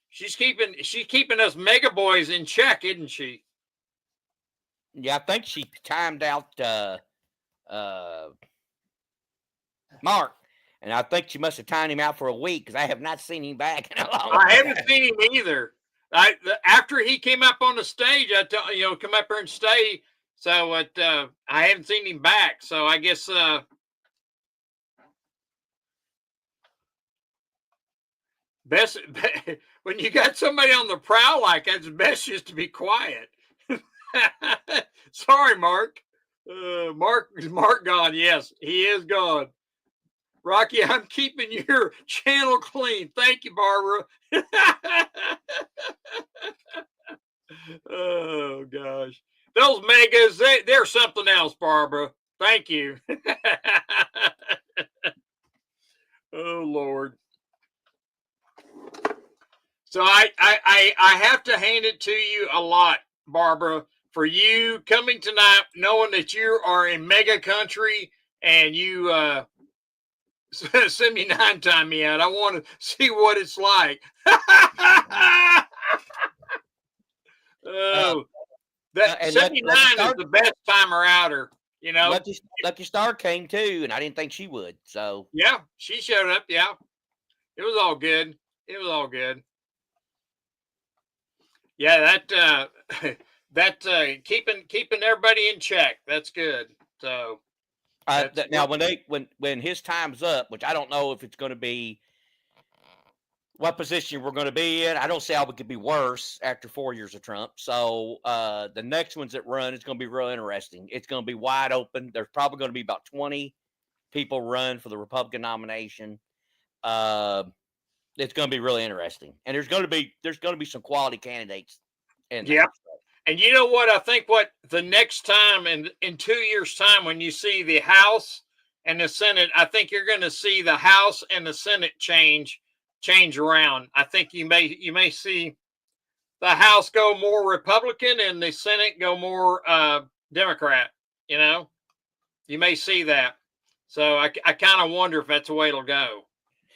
She's keeping us mega boys in check, isn't she? Yeah, I think she timed out Mark, and I think she must have timed him out for a week because I have not seen him back in a long time. I haven't seen him either. After he came up on the stage, I tell come up here and stay. So I haven't seen him back. So I guess best when you got somebody on the prowl like that, it's best just to be quiet. Sorry, Mark. Mark gone. Yes, he is gone. Rocky, I'm keeping your channel clean. Thank you, Barbara. Oh, gosh. Those megas, they're something else, Barbara. Thank you. Oh, Lord. So I have to hand it to you a lot, Barbara, for you coming tonight, knowing that you are in mega country and you send me 9-time me out. I want to see what it's like. Oh, that 79 is the best timer outer, Lucky Star came too, and I didn't think she would. So yeah, she showed up. Yeah, it was all good. Yeah, that keeping everybody in check. That's good. So now when his time's up, which I don't know if it's going to be what position we're going to be in. I don't see how it could be worse after 4 years of Trump. So the next ones that run, it's going to be real interesting. It's going to be wide open. There's probably going to be about 20 people run for the Republican nomination. It's going to be really interesting, and there's going to be some quality candidates. Yeah, and you know what? I think what the next time in 2 years' time, when you see the House and the Senate, I think you're going to see the House and the Senate change around. I think you may see the House go more Republican and the Senate go more Democrat. You may see that. So I kind of wonder if that's the way it'll go.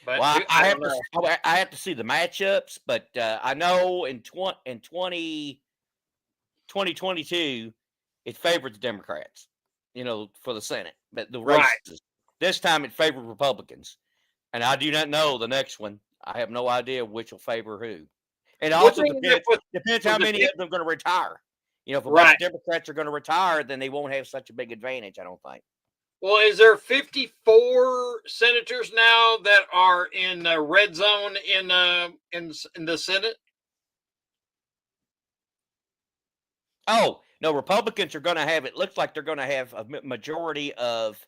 But Well, I don't know. I have to see the matchups, but I know in 2022, it favored the Democrats, for the Senate, but the Right. races this time it favored Republicans, and I do not know the next one. I have no idea which will favor who. It What also thing is it depends with how the many of them are going to retire. If a bunch right? of Democrats are going to retire, then they won't have such a big advantage. I don't think. Well, is there 54 senators now that are in the red zone in the Senate? Oh no, Republicans are going to have. It looks like they're going to have a majority of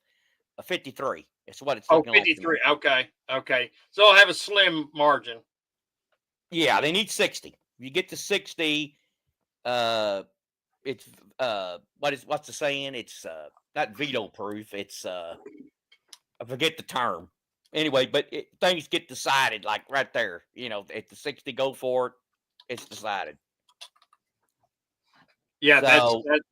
53. It's what it's Oh, looking like to me. 53. Okay. So I'll have a slim margin. Yeah, they need 60. If you get to 60, it's what's the saying? It's not veto proof. It's I forget the term. Anyway, but things get decided like right there. At the 60, go for it. It's decided. Yeah, So that's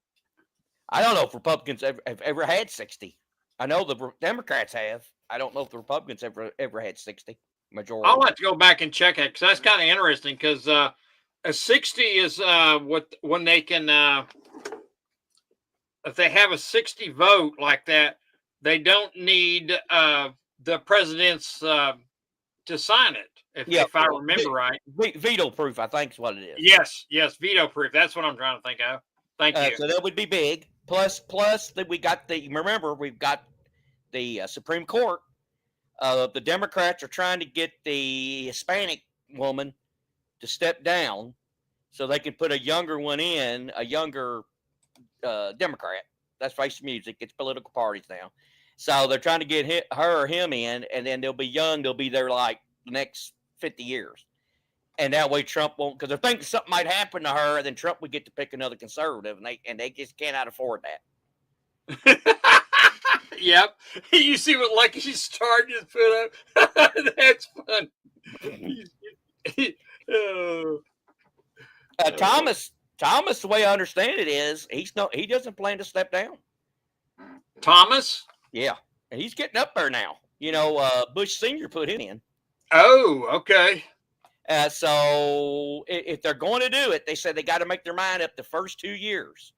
I don't know if Republicans have ever had 60. I know the Democrats have. I don't know if the Republicans ever had 60 majority. I'll have to go back and check it because that's kind of interesting. Because a 60 is when they can if they have a 60 vote like that, they don't need the president's to sign it. If I remember right, veto proof, I think is what it is. Yes, veto proof. That's what I'm trying to think of. Thank you. So that would be big. Plus that we've got the Supreme Court. The Democrats are trying to get the Hispanic woman to step down so they can put a younger one in, a younger Democrat. That's Face the Music. It's political parties now. So they're trying to get her or him in, and then they'll be young. They'll be there like the next 50 years. And that way Trump won't, because they're thinking something might happen to her, then Trump would get to pick another conservative, and they just cannot afford that. Yep. You see what Lucky Star just put up? That's fun. Thomas, the way I understand it is, he doesn't plan to step down. Thomas? Yeah. And he's getting up there now. Bush Sr. put him in. Oh, okay. So if they're going to do it, they said they got to make their mind up the first 2 years.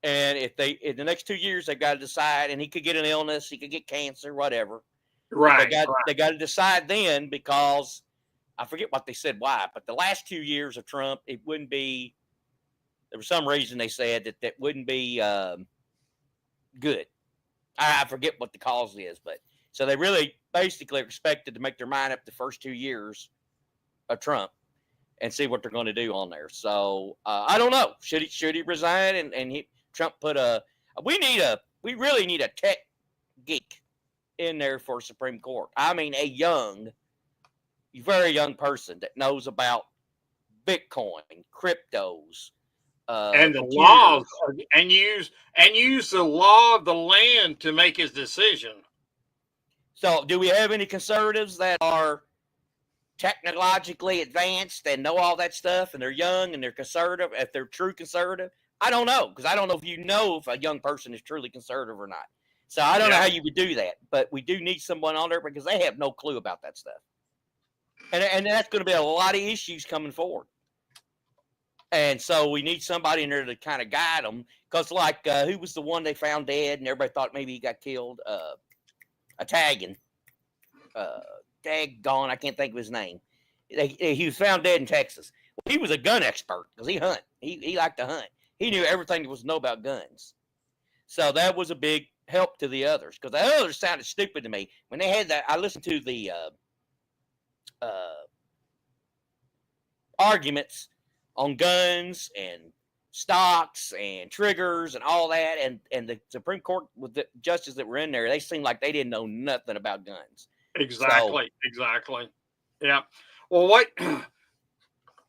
And if in the next 2 years, they've got to decide, and he could get an illness, he could get cancer, whatever. Right. They got to decide then, because I forget what they said why, but the last 2 years of Trump, it wouldn't be, there was some reason they said that wouldn't be good. I forget what the cause is, but so they really basically are expected to make their mind up the first 2 years of Trump and see what they're going to do on there. So I don't know. Should he resign? And Trump put we really need a tech geek in there for Supreme Court. I mean, a very young person that knows about Bitcoin, cryptos, and the laws, and use the law of the land to make his decision. So, do we have any conservatives that are technologically advanced and know all that stuff, and they're young and they're conservative? If they're true conservative, I don't know, because I don't know if a young person is truly conservative or not. So I don't know how you would do that, but we do need someone on there because they have no clue about that stuff, and that's going to be a lot of issues coming forward. And so we need somebody in there to kind of guide them, because who was the one they found dead and everybody thought maybe he got killed? Italian. Daggone, I can't think of his name. He was found dead in Texas. Well, he was a gun expert because he hunt. He liked to hunt. He knew everything there was to know about guns. So that was a big help to the others, because the others sounded stupid to me. When they had that, I listened to the arguments on guns and stocks and triggers and all that, and the Supreme Court with the justices that were in there, they seemed like they didn't know nothing about guns. Exactly. Yeah. Well, what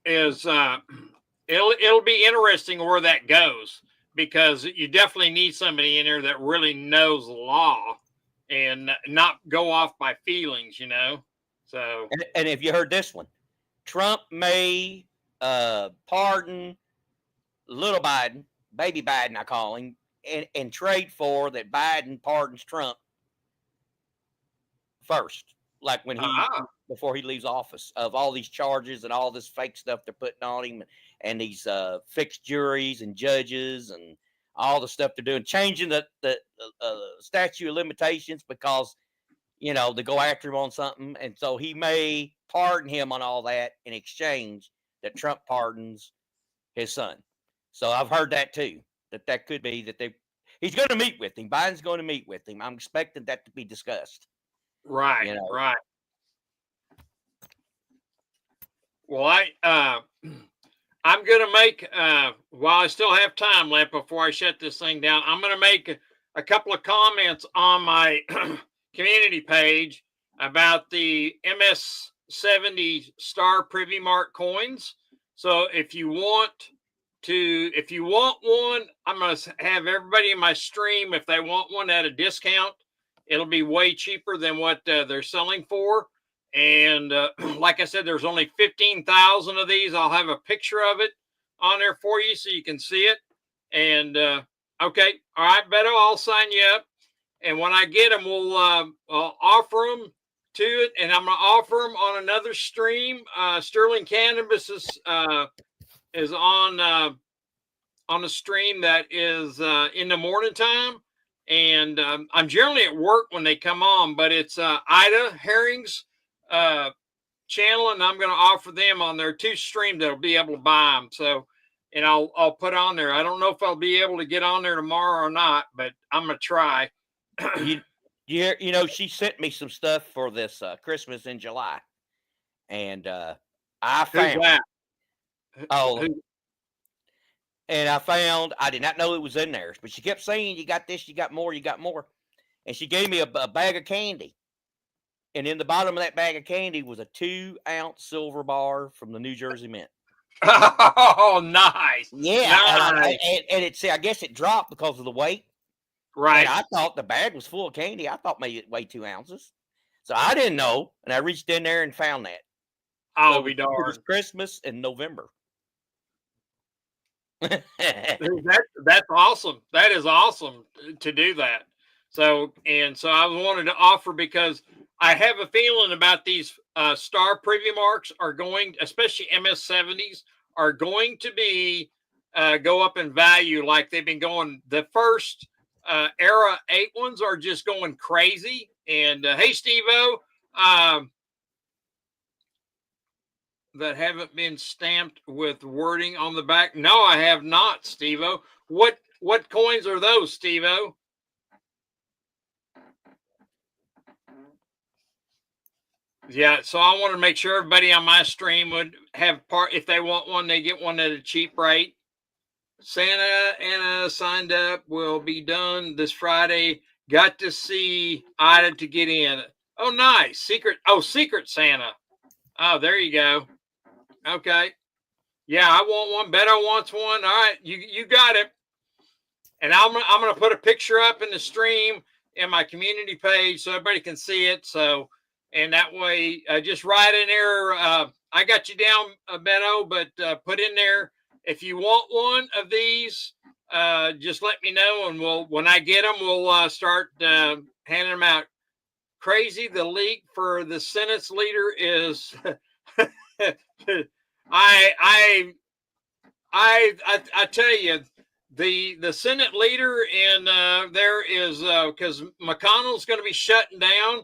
is it'll be interesting where that goes, because you definitely need somebody in there that really knows the law and not go off by feelings, So and if you heard this one, Trump may pardon little Biden, baby Biden, I call him, and trade for that Biden pardons Trump first. like when he before he leaves office, of all these charges and all this fake stuff they're putting on him, and these fixed juries and judges and all the stuff they're doing, changing the statute of limitations because they go after him on something, and so he may pardon him on all that in exchange that Trump pardons his son. So I've heard that too, that could be that he's going to meet with him. Biden's going to meet with him. I'm expecting that to be discussed. Right, right. Well, I'm going to make, while I still have time left before I shut this thing down, I'm going to make a couple of comments on my community page about the MS-70 Star Privy Mark coins. So if you want one, I'm going to have everybody in my stream, if they want one at a discount, it'll be way cheaper than what they're selling for. And like I said, there's only 15,000 of these. I'll have a picture of it on there for you so you can see it. And okay, all right, Beto, I'll sign you up. And when I get them, we'll offer them to it. And I'm going to offer them on another stream. Sterling Cannabis is on a stream that is in the morning time. And I'm generally at work when they come on, but it's Ida Herring's channel, and I'm going to offer them on their 2 stream that'll be able to buy them. So, and I'll put on there. I don't know if I'll be able to get on there tomorrow or not, but I'm going to try. She sent me some stuff for this Christmas in July, and I found and I did not know it was in there, but she kept saying, you got this, you got more, and she gave me a bag of candy, and in the bottom of that bag of candy was a 2-ounce silver bar from the New Jersey Mint. Oh, nice! Yeah, nice. And it said, I guess it dropped because of the weight. Right. And I thought the bag was full of candy. I thought maybe it weighed 2 ounces. So I didn't know. And I reached in there and found that. I'll be darned. It was Christmas in November. That's awesome. That is awesome to do that. So I wanted to offer, because I have a feeling about these Star Privy Marks are going, especially MS-70s, are going to be go up in value like they've been going. The first era 8 ones are just going crazy. And hey, Steve-O, that haven't been stamped with wording on the back. No, I have not, Steve-O. What coins are those, Steve-O? Yeah, so I want to make sure everybody on my stream would have if they want one, they get one at a cheap rate. Santa Anna signed up, will be done this Friday. Got to see Ida to get in. Oh, nice. Secret Santa. Oh, there you go. Okay. Yeah, I want one. Beto wants one. All right, you got it. And I'm gonna put a picture up in the stream in my community page so everybody can see it. So, and that way, just write in there. I got you down, Beto, but put in there if you want one of these. Just let me know, and when I get them, we'll start handing them out. Crazy, the leak for the Senate's leader is. I tell you, the Senate leader in there is because McConnell's going to be shutting down,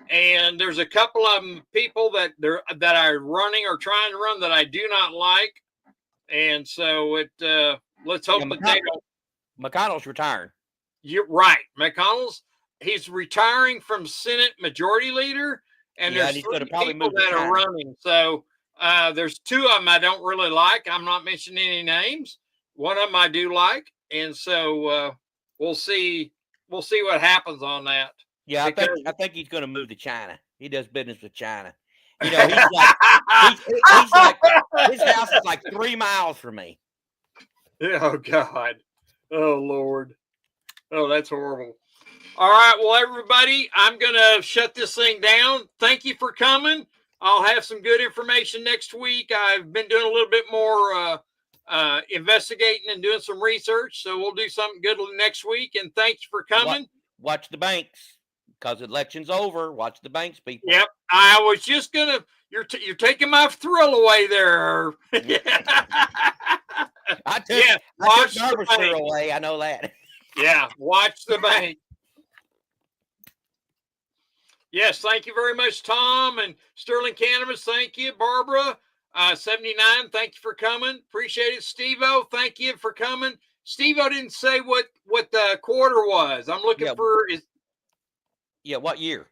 and there's a couple of people that are running or trying to run that I do not like, and so let's hope that they don't. McConnell's retiring. You're right, he's retiring from Senate Majority Leader, and there's 3 people that are running. So there's 2 of them I don't really like. I'm not mentioning any names. One of them I do like, and so we'll see what happens on that. Yeah, I think he's going to move to China. He does business with China. He's like his house is like 3 miles from me. Oh God, oh Lord, oh that's horrible. All right, well everybody, I'm gonna shut this thing down. Thank you for coming. I'll have some good information next week. I've been doing a little bit more investigating and doing some research, so we'll do something good next week. And thanks for coming. Watch the banks. because election's over. Watch the banks, people. Yep. I was just gonna. You're taking my thrill away there. I took Yeah. I Watch took the Barbara's bank. thrill away. I know that. Yeah. Watch the bank. Yes, thank you very much, Tom and Sterling Cannabis. Thank you, Barbara. 79. Thank you for coming. Appreciate it, Steve-O. Thank you for coming. Steve-O didn't say what the quarter was. I'm looking for is. Yeah, what year?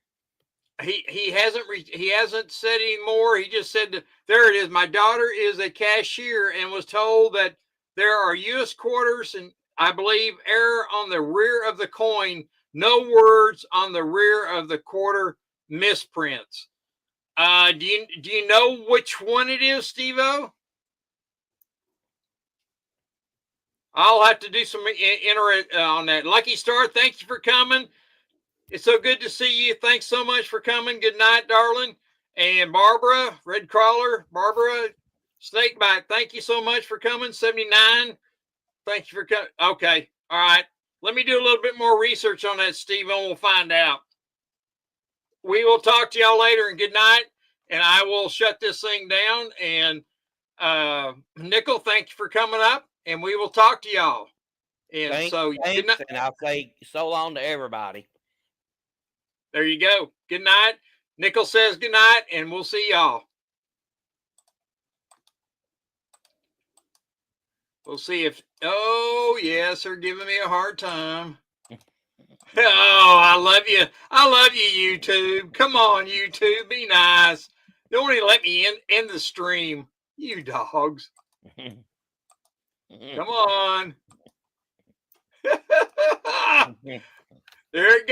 He hasn't said any more. He just said that, there it is. My daughter is a cashier and was told that there are U.S. quarters and I believe error on the rear of the coin. No words on the rear of the quarter misprints. Do you know which one it is, Steve-O? I'll have to do some enter on that. Lucky Star, thank you for coming. It's so good to see you. Thanks so much for coming. Good night, darling. And Barbara, Red Crawler, Barbara, Snakebite, thank you so much for coming. 79. Thank you for coming. Okay. All right. Let me do a little bit more research on that, Steve, and we'll find out. We will talk to y'all later, and good night. And I will shut this thing down. And Nickel, thank you for coming up, and we will talk to y'all. And Thanks, and I'll say so long to everybody. There you go. Good night. Nickel says good night, and we'll see y'all. We'll see if, oh, yes, they're giving me a hard time. Oh, I love you. I love you, YouTube. Come on, YouTube. Be nice. Don't even let me end the stream. You dogs. Come on. There it goes.